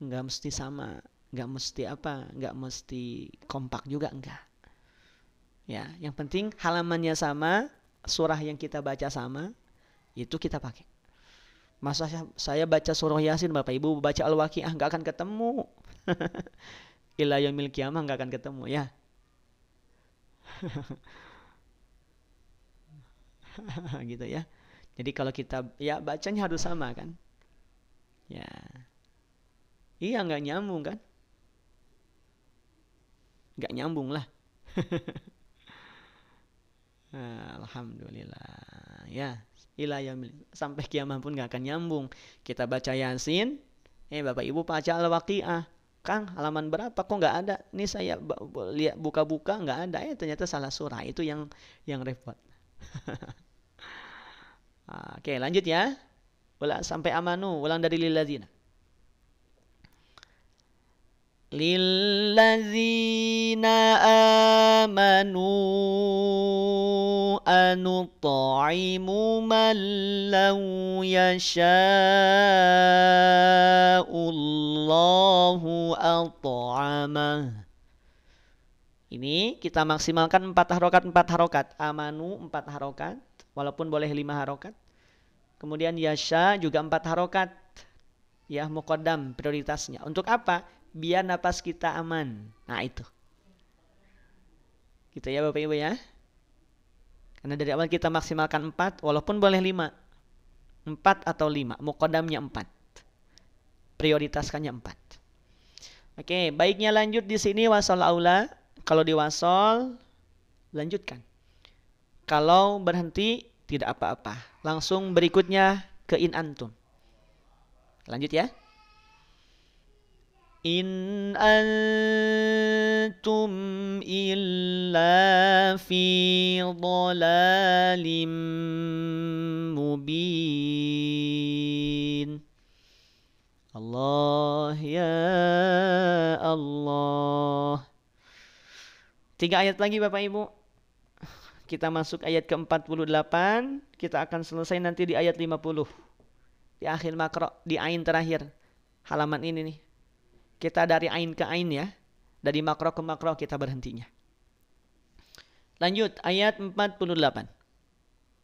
mesti sama, enggak mesti enggak mesti kompak juga, enggak. Ya, yang penting halamannya sama, surah yang kita baca sama, itu kita pakai. Masa saya baca surah Yasin, Bapak Ibu baca Al-Waqiah, enggak akan ketemu. Ila yaumil qiyamah enggak akan ketemu ya. Gitu ya. Jadi kalau kita ya bacanya harus sama kan. Ya. Iya enggak nyambung kan? Enggak nyambung lah. Alhamdulillah. Ya. Ila yaumil sampai kiamat pun enggak akan nyambung. Kita baca Yasin, Bapak Ibu baca Al-Waqiah. Kang, halaman berapa? Kok nggak ada? Nih saya lihat buka-buka nggak ada. Ternyata salah surah. Itu yang repot. Oke, lanjut ya. Ulang sampai amanu. Ulang dari lilladzina. Lilladzina amanu anut'imu man law yasha'ullahu at'amah. Ini kita maksimalkan 4 harokat. Amanu 4 harokat, walaupun boleh 5 harokat. Kemudian yasha juga 4 harokat. Ya, muqaddam prioritasnya. Untuk apa? Biar napas kita aman. Nah itu. Gitu ya Bapak Ibu ya. Karena dari awal kita maksimalkan 4, walaupun boleh 5. 4 atau 5. Muqaddamnya 4. Prioritaskannya 4. Oke, baiknya lanjut di sini wasal aula. Kalau di wasol, lanjutkan. Kalau berhenti, tidak apa-apa. Langsung berikutnya ke in antum. Lanjut ya. In antum illa fi dhalalim mubin. Allah ya Allah. 3 ayat lagi Bapak Ibu. Kita masuk ayat ke-48. Kita akan selesai nanti di ayat 50. Di akhir makro, di ain terakhir. Halaman ini nih. Kita dari ain ke ain ya. Dari makro ke makro kita berhentinya. Lanjut ayat 48.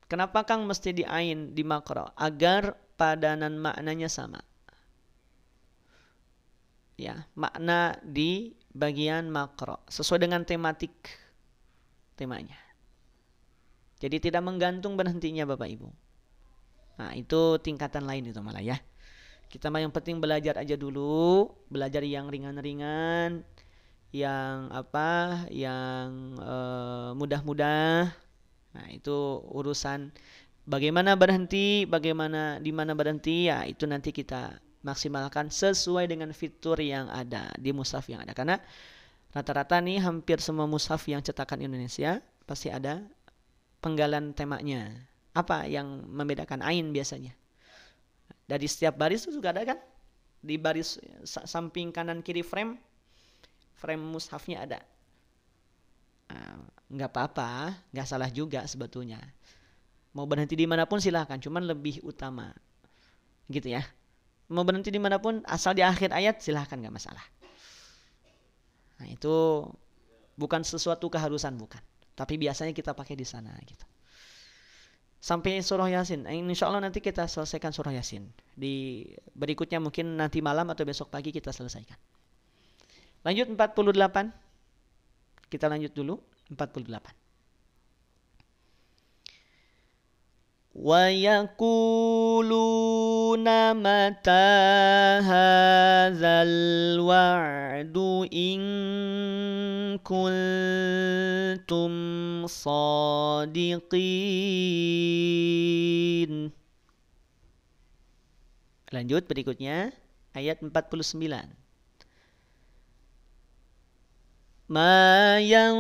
Kenapa Kang mesti di ain, di makro? Agar padanan maknanya sama. Ya, makna di bagian makro sesuai dengan temanya. Jadi tidak menggantung berhentinya Bapak Ibu. Nah, itu tingkatan lain itu malah ya. Kita mah yang penting belajar aja dulu, belajar yang ringan-ringan, yang mudah-mudah. Nah, itu urusan bagaimana berhenti, di mana berhenti, ya itu nanti kita maksimalkan sesuai dengan fitur yang ada di mushaf yang ada. Karena rata-rata nih hampir semua mushaf yang cetakan Indonesia pasti ada penggalan temanya. Apa yang membedakan ain biasanya? Dari setiap baris itu juga ada kan? Di baris samping kanan kiri frame mushafnya ada. Nggak apa-apa, nggak salah juga sebetulnya. Mau berhenti dimanapun silahkan, cuman lebih utama. Gitu ya. Mau berhenti dimanapun, asal di akhir ayat silahkan, nggak masalah. Nah itu bukan sesuatu keharusan, bukan. Tapi biasanya kita pakai di sana gitu. Sampai surah Yasin. Insya Allah nanti kita selesaikan surah Yasin. Di berikutnya mungkin nanti malam atau besok pagi kita selesaikan. Lanjut 48. Kita lanjut dulu 48. Wa yaquluna mata hadzal wa'du in kuntum shadiqin. Lanjut berikutnya ayat 49. Ma yanzuruna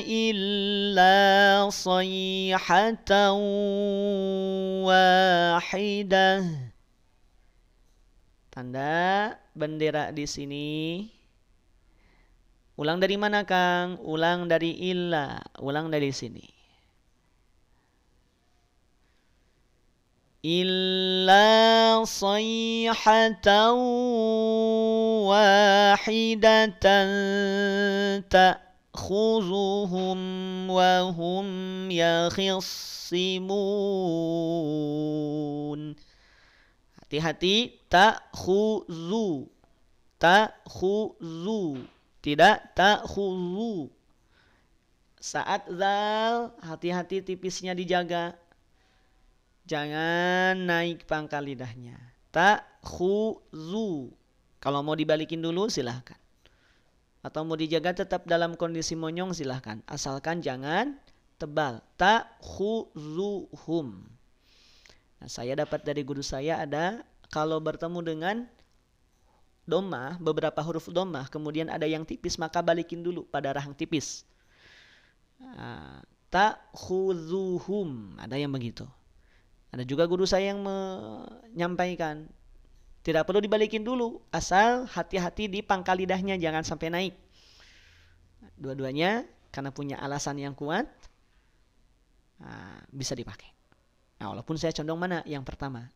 illa sayhatan wahidah. Tanda bendera di sini. Ulang dari mana Kang? Ulang dari illa. Ulang dari sini. Illa sayhatan wahidatan ta'khuzuhum wa hum yakhisimun. Hati-hati, ta'khuzu. Ta'khuzu. Tidak ta'khuzu. Saat zal, hati-hati tipisnya dijaga. Jangan naik pangkal lidahnya. Ta'khuzu. Kalau mau dibalikin dulu silahkan. Atau mau dijaga tetap dalam kondisi monyong silahkan. Asalkan jangan tebal. Ta'khuzuhum. Nah, saya dapat dari guru saya ada kalau bertemu dengan dhammah, beberapa huruf dhammah, kemudian ada yang tipis, maka balikin dulu pada rahang tipis. Ta'khuzuhum, ada yang begitu. Ada juga guru saya yang menyampaikan, tidak perlu dibalikin dulu, asal hati-hati di pangkal lidahnya, jangan sampai naik. Dua-duanya karena punya alasan yang kuat, bisa dipakai. Nah, walaupun saya condong mana? Yang pertama,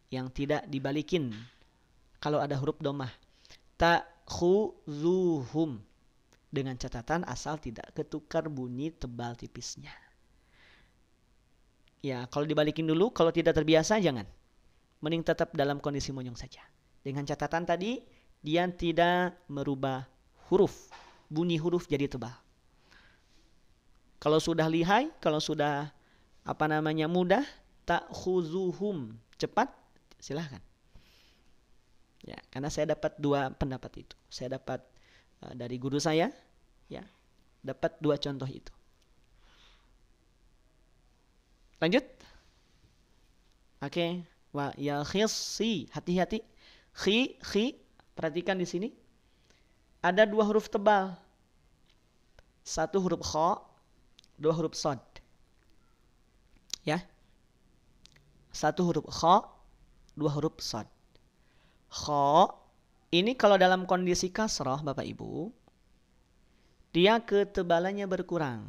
yang tidak dibalikin kalau ada huruf dhammah. Ta'khuzuhum, dengan catatan asal tidak ketukar bunyi tebal tipisnya. Ya, kalau dibalikin dulu, kalau tidak terbiasa jangan. Mending tetap dalam kondisi monyong saja. Dengan catatan tadi, dia tidak merubah huruf. Bunyi huruf jadi tebal. Kalau sudah lihai, kalau sudah mudah, ta'khuzuhum, cepat, silahkan. Ya, karena saya dapat dua pendapat itu. Saya dapat dari guru saya, ya, dapat dua contoh itu. Lanjut. Oke. Wa ya khisi, hati-hati. Khi, perhatikan di sini. Ada dua huruf tebal. Satu huruf kha, dua huruf shad. Ya. Satu huruf kha, dua huruf shad. Kha ini kalau dalam kondisi kasrah, Bapak Ibu, dia ketebalannya berkurang.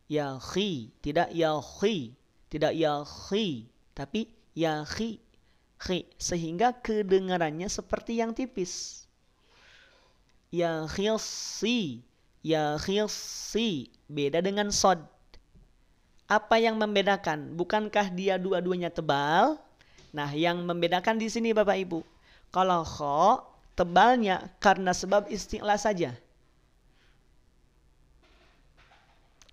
Ya khi, tidak ya khi, tidak ya khi, tapi ya khi, sehingga kedengarannya seperti yang tipis. Ya khilsi, beda dengan sod. Apa yang membedakan? Bukankah dia dua-duanya tebal? Nah, yang membedakan di sini Bapak Ibu, kalau kha tebalnya karena sebab isti'la saja.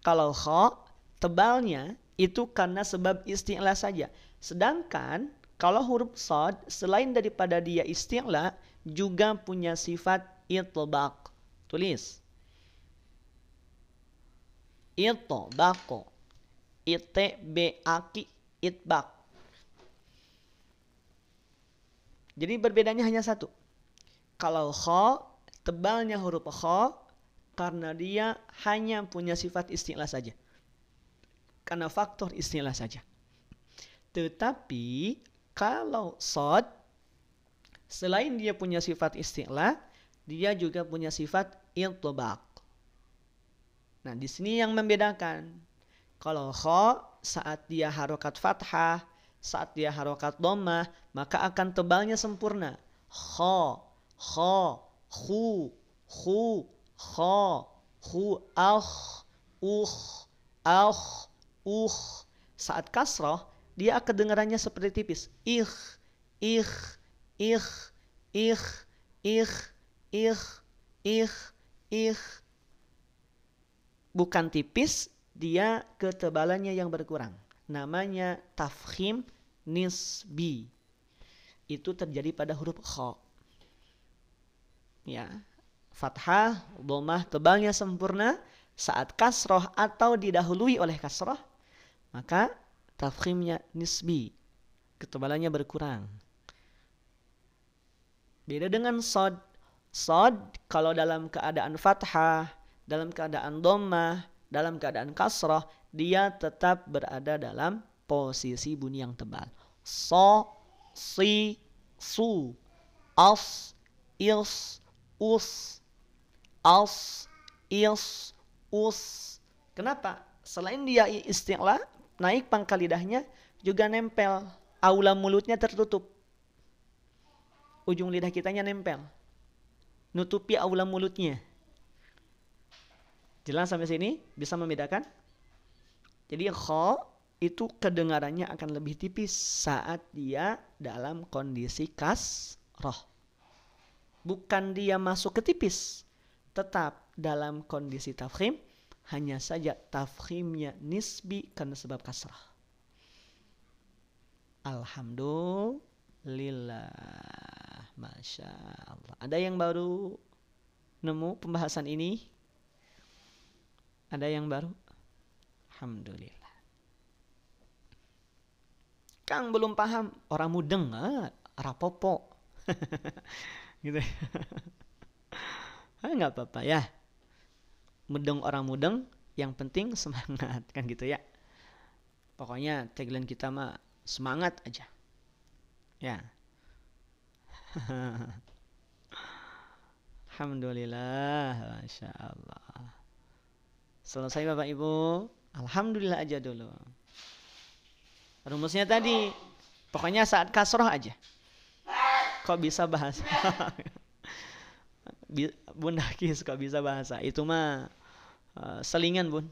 Kalau kha tebalnya itu karena sebab isti'la saja. Sedangkan kalau huruf shad selain daripada dia isti'la juga punya sifat itbaq. Tulis. Itbaq. Itbaqi itbaq. Jadi berbedanya hanya satu. Kalau kha tebalnya huruf kha karena dia hanya punya sifat isti'la saja. Karena faktor isti'la saja. Tetapi kalau shad, selain dia punya sifat isti'la, dia juga punya sifat itbaq. Nah, di sini yang membedakan. Kalau kha saat dia harokat fathah, saat dia harokat dhammah, maka akan tebalnya sempurna. Kha, khu, kha, saat kasrah dia kedengarannya seperti tipis. Bukan tipis, dia ketebalannya yang berkurang. Namanya tafkhim nisbi. Itu terjadi pada huruf kha. Ya. Fathah, dhammah tebalnya sempurna. Saat kasroh atau didahului oleh kasroh, maka tafkhimnya nisbi, ketebalannya berkurang. Beda dengan shad. Shad kalau dalam keadaan fathah, dalam keadaan dhammah, dalam keadaan kasroh, dia tetap berada dalam posisi bunyi yang tebal. So, si, su, as, is, us, as, is, us. Kenapa? Selain dia isti'la, naik pangkal lidahnya juga nempel. Aula mulutnya tertutup. Ujung lidah kitanya nempel. Nutupi aula mulutnya. Jelas sampai sini? Bisa membedakan? Jadi kha itu kedengarannya akan lebih tipis saat dia dalam kondisi kasrah. Bukan dia masuk ke tipis. Tetap dalam kondisi tafkhim, hanya saja tafkhimnya nisbi karena sebab kasrah. Alhamdulillah. Masya Allah. Ada yang baru nemu pembahasan ini? Ada yang baru? Alhamdulillah. Kang belum paham, orang mudeng, rapopo. Gitu. Nggak apa-apa ya. Mudeng orang mudeng, yang penting semangat kan gitu ya. Pokoknya tagline kita mah semangat aja. Ya. Alhamdulillah, Masya Allah. Selesai Bapak Ibu. Alhamdulillah aja dulu. Rumusnya tadi, pokoknya saat kasroh aja. Kok bisa bahasa? Bunda Kis kok bisa bahasa? Itu mah selingan Bun.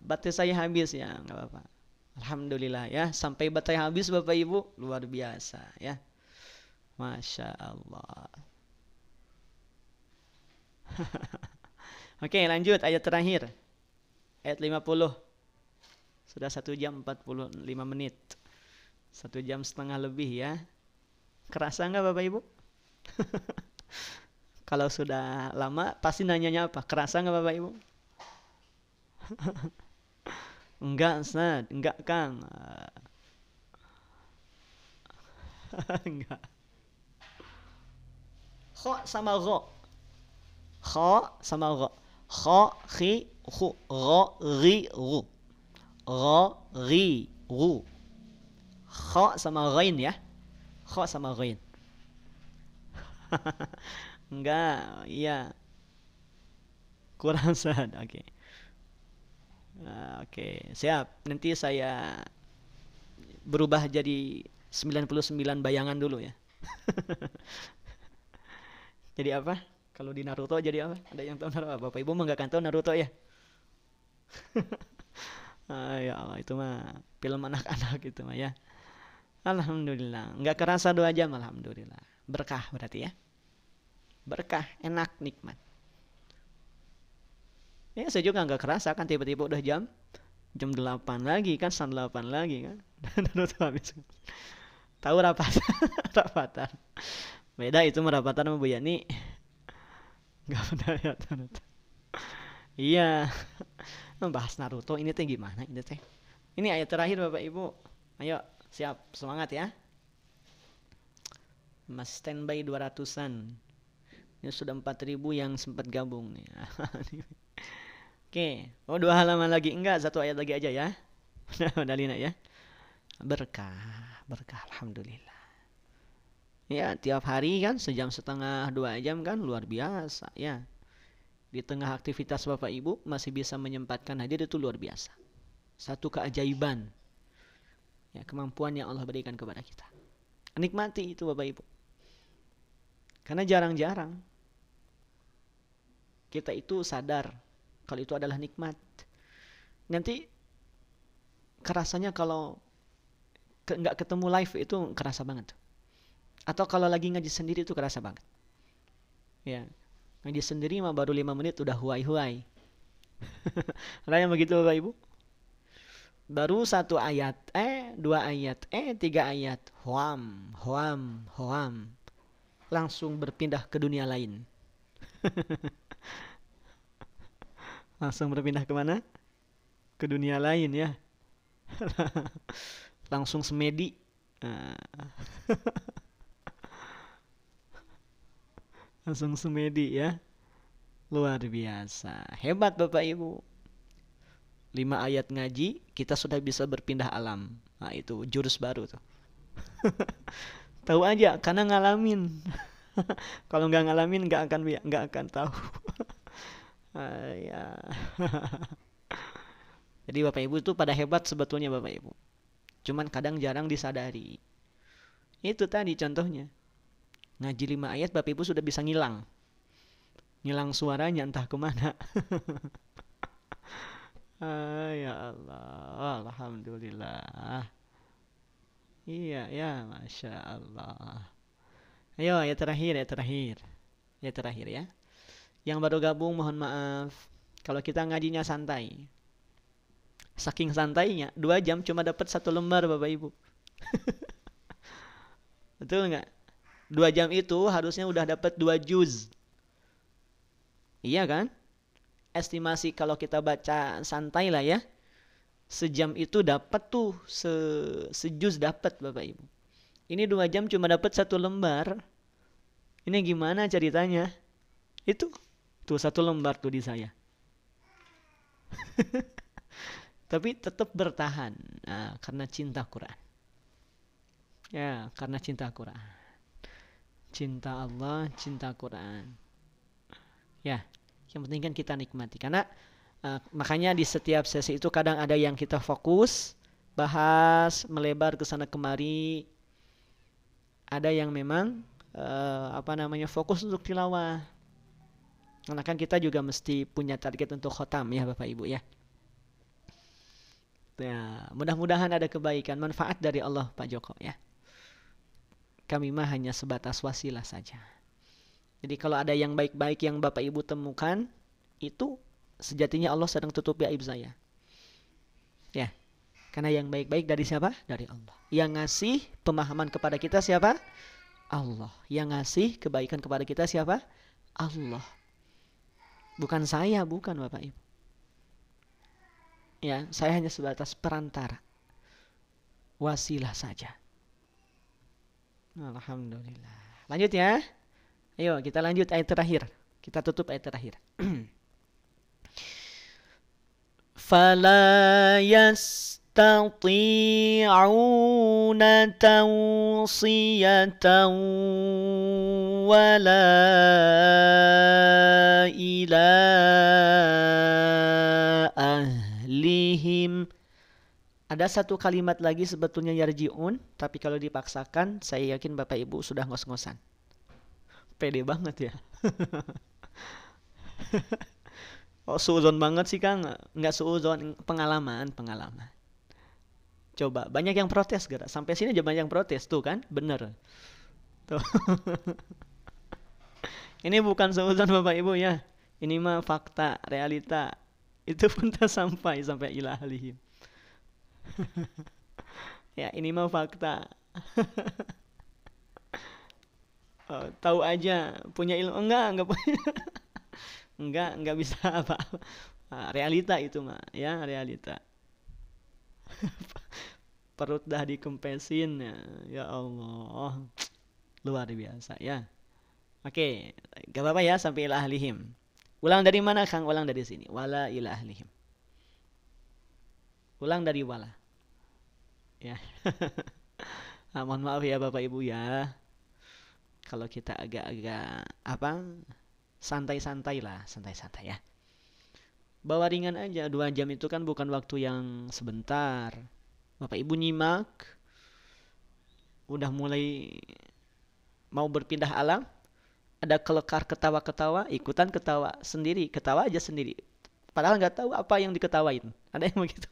Baterai saya habis ya, nggak apa-apa. Alhamdulillah ya, sampai baterai habis Bapak Ibu, luar biasa ya. Masya Allah. Oke, lanjut ayat terakhir. Ayat 50. Sudah 1 jam 45 menit. 1 jam setengah lebih ya. Kerasa nggak Bapak Ibu? Kalau sudah lama pasti nanyanya apa? Kerasa nggak Bapak Ibu? Enggak, Ustaz. Enggak, Kang. Enggak. Kho sama ro. Kho sama ro. Kho, khi, khu. Ro, ri, ru. Ro, ri, ru. Kho sama ghain ya. Kho sama ghain. Enggak, iya. Kurang Ustaz. Oke. Oke, siap. Nanti saya berubah jadi 99 bayangan dulu ya. Jadi apa? Kalau di Naruto jadi apa? Ada yang tahu Naruto? Bapak Ibu mah nggak akan tahu Naruto ya? Ya Allah, itu mah film anak-anak itu mah ya. Alhamdulillah, nggak kerasa 2 jam, alhamdulillah. Berkah berarti ya. Berkah, enak, nikmat. Ya saya juga nggak kerasa kan tiba-tiba udah jam 8 lagi kan, setengah 8 lagi kan. Naruto habis. Tahu rapat, rapatan. Beda itu merapatan sama Bu Yani. Nggak pernah lihat Naruto. Iya. Membahas Naruto ini teh gimana ini teh? Ini ayat terakhir Bapak Ibu. Ayo, siap, semangat ya. Mas standby 200-an. Ini sudah 4.000 yang sempat gabung nih. Oke, 2 halaman lagi enggak, 1 ayat lagi aja ya. Udah Lina ya. Berkah, berkah alhamdulillah. Ya, tiap hari kan sejam setengah 2 jam kan luar biasa ya. Di tengah aktivitas Bapak Ibu masih bisa menyempatkan hadir itu luar biasa. Satu keajaiban. Ya, kemampuan yang Allah berikan kepada kita. Nikmati itu Bapak Ibu. Karena jarang-jarang kita itu sadar kalau itu adalah nikmat. Nanti kerasanya kalau nggak ketemu live itu kerasa banget. Atau kalau lagi ngaji sendiri itu kerasa banget. Ya, ngaji sendiri mah baru 5 menit udah huai-huai. Ada yang begitu Bapak Ibu? Baru 1 ayat, 2 ayat, 3 ayat, hoam, hoam, hoam. Langsung berpindah ke dunia lain. Langsung berpindah kemana? Ke dunia lain ya. Langsung semedi. Langsung semedi ya. Luar biasa. Hebat Bapak Ibu. 5 ayat ngaji, kita sudah bisa berpindah alam. Nah itu jurus baru tuh. Tahu aja, karena ngalamin. Kalau nggak ngalamin, nggak akan tahu. Ya. Jadi Bapak Ibu itu pada hebat sebetulnya Bapak Ibu. Cuman kadang jarang disadari. Itu tadi contohnya. Ngaji 5 ayat Bapak Ibu sudah bisa ngilang. Ngilang suaranya entah kemana. Ya Allah, alhamdulillah. Iya ya, Masya Allah. Ayo ayat terakhir ya. Yang baru gabung mohon maaf. Kalau kita ngajinya santai. Saking santainya 2 jam cuma dapat 1 lembar Bapak Ibu. Betul nggak? 2 jam itu harusnya udah dapat 2 juz. Iya kan? Estimasi kalau kita baca santai lah ya. sejam itu dapat tuh sejuz dapat Bapak Ibu. Ini 2 jam cuma dapat 1 lembar. Ini gimana ceritanya? Itu tuh 1 lembar tuh di saya. Tapi tetap bertahan. Nah, karena cinta Quran. Ya, karena cinta Quran. Cinta Allah, cinta Quran. Ya, yang penting kan kita nikmati. Karena makanya di setiap sesi itu kadang ada yang kita fokus, bahas, melebar ke sana kemari. Ada yang memang fokus untuk tilawah. Karena kan kita juga mesti punya target untuk khotam ya Bapak Ibu ya. Ya, mudah-mudahan ada kebaikan, manfaat dari Allah Pak Joko ya. Kami mah hanya sebatas wasilah saja. Jadi kalau ada yang baik-baik yang Bapak Ibu temukan, itu sejatinya Allah sedang tutupi aib saya. Ya, karena yang baik-baik dari siapa? Dari Allah. Yang ngasih pemahaman kepada kita siapa? Allah. Yang ngasih kebaikan kepada kita siapa? Allah. Bukan saya, bukan Bapak Ibu. Ya, saya hanya sebatas perantara. Wasilah saja. Alhamdulillah. Lanjut ya. Ayo kita lanjut ayat terakhir. Kita tutup ayat terakhir. Fala yastati'una tawsiyatan wala ila ahlihim. Ada satu kalimat lagi sebetulnya yarji'un, tapi kalau dipaksakan saya yakin Bapak Ibu sudah ngos-ngosan. Pede banget ya. Oh, suuzon banget sih Kang. Enggak suuzon, pengalaman. Coba, banyak yang protes gara. Sampai sini aja banyak yang protes tuh kan? Bener. Tuh. Ini bukan suuzon Bapak Ibu ya. Ini mah fakta, realita. Itu pun tak sampai ila ahlihim. Ya, ini mah fakta. Oh, tahu aja, punya ilmu enggak punya. enggak bisa apa. Realita itu mah, ya, realita. Perut dah dikempesin ya Allah. Luar biasa ya. Oke, gak apa-apa ya sampai ila ahlihim. Ulang dari mana Kang? Ulang dari sini. Wala ila ahlihim. Ulang dari wala. Ya. Mohon maaf ya Bapak Ibu ya. Kalau kita agak-agak santai-santai ya. Bawa ringan aja. 2 jam itu kan bukan waktu yang sebentar. Bapak Ibu nyimak. Udah mulai mau berpindah alam. Ada kelekar ketawa-ketawa, ikutan ketawa sendiri, ketawa aja sendiri. Padahal nggak tahu apa yang diketawain. Ada yang begitu.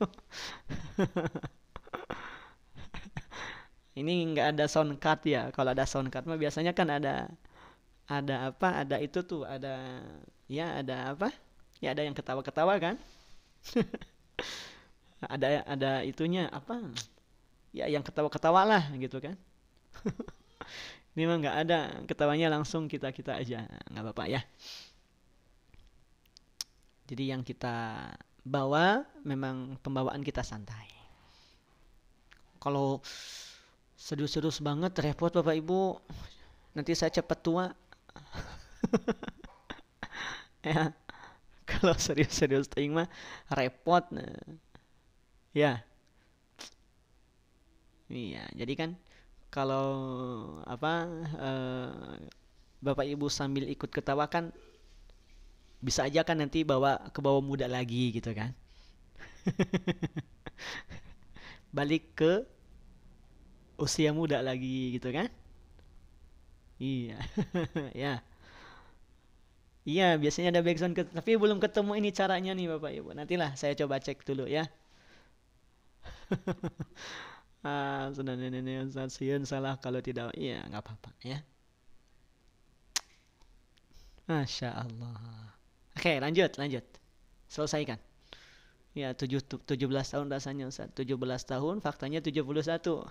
Ini nggak ada sound card ya. Kalau ada sound card mah biasanya kan ada itu tuh, ada apa? Ya ada yang ketawa-ketawa kan? ada itunya apa? Ya yang ketawa-ketawa lah gitu kan. Ini mah nggak ada, ketawanya langsung kita aja, nggak apa-apa ya. Jadi yang kita bawa memang pembawaan kita santai. Kalau serius-serius banget repot Bapak Ibu. Nanti saya cepat tua. Ya. Kalau serius-serius ting mah repot. Ya. Iya, jadi kan kalau Bapak Ibu sambil ikut ketawa kan bisa aja kan nanti ke bawah muda lagi gitu kan. Balik ke usia muda lagi gitu kan. Iya. Ya. Iya, biasanya ada backsound tapi belum ketemu ini caranya nih Bapak Ibu. Nantilah saya coba cek dulu ya. Sudah nenek sasian salah kalau tidak, iya nggak apa-apa ya. Masya Allah. Oke, lanjut. Selesaikan. Ya, 17 tahun rasanya Ustaz. 17 tahun, faktanya 71.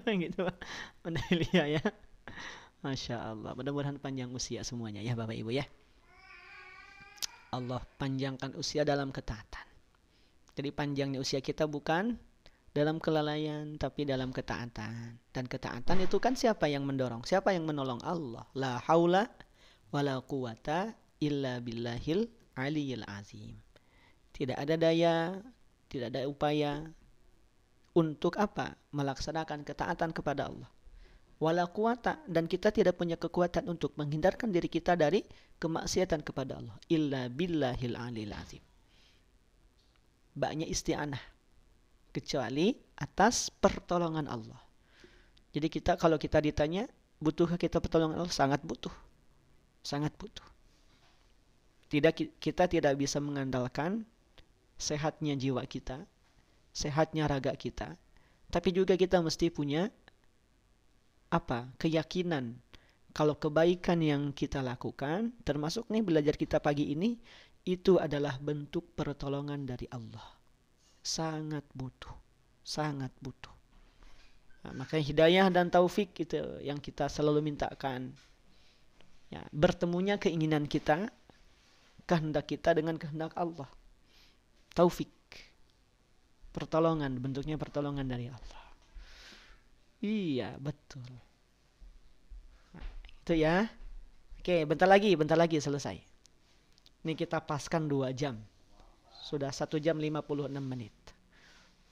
Gitu Pak. Mendelia ya. Masya Allah. Mudah-mudahan panjang usia semuanya ya Bapak Ibu ya. Allah panjangkan usia dalam ketaatan. Jadi panjangnya usia kita bukan dalam kelalaian, tapi dalam ketaatan. Dan ketaatan itu kan siapa yang mendorong? Siapa yang menolong? Allah. La haula wala quwata illa billahil aliyil azim. Tidak ada daya, tidak ada upaya untuk apa? Melaksanakan ketaatan kepada Allah. Wala quwata, dan kita tidak punya kekuatan untuk menghindarkan diri kita dari kemaksiatan kepada Allah. Illa billahil aliyil azim. Baknya isti'anah, kecuali atas pertolongan Allah. Jadi kita kalau kita ditanya, butuhkah kita pertolongan Allah? Sangat butuh. Sangat butuh. Kita tidak bisa mengandalkan sehatnya jiwa kita, sehatnya raga kita, tapi juga kita mesti punya apa? Keyakinan kalau kebaikan yang kita lakukan, termasuk nih belajar kita pagi ini, itu adalah bentuk pertolongan dari Allah. Sangat butuh, sangat butuh. Nah, makanya hidayah dan taufik itu yang kita selalu mintakan. Ya, bertemunya keinginan kita, kehendak kita dengan kehendak Allah. Taufik, pertolongan, bentuknya pertolongan dari Allah. Iya, betul. Nah, itu ya. Oke, bentar lagi selesai. Ini kita paskan 2 jam. Sudah 1 jam 56 menit.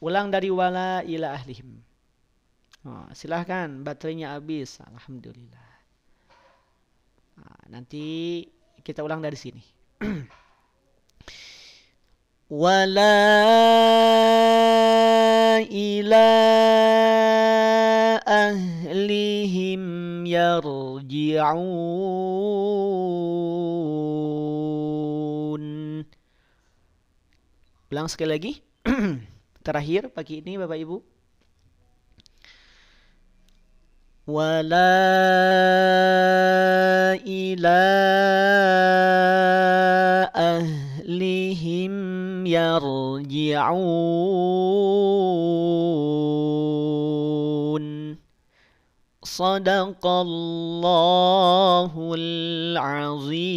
Ulang dari wala ila ahlihim. Oh, silahkan, baterainya habis. Alhamdulillah. Nah, nanti kita ulang dari sini. Wala ila ahlihim yarji'un. Ulang sekali lagi. Terakhir pagi ini Bapak Ibu. Wala ila ahlihim yarji'un. Sadaqallahul azim.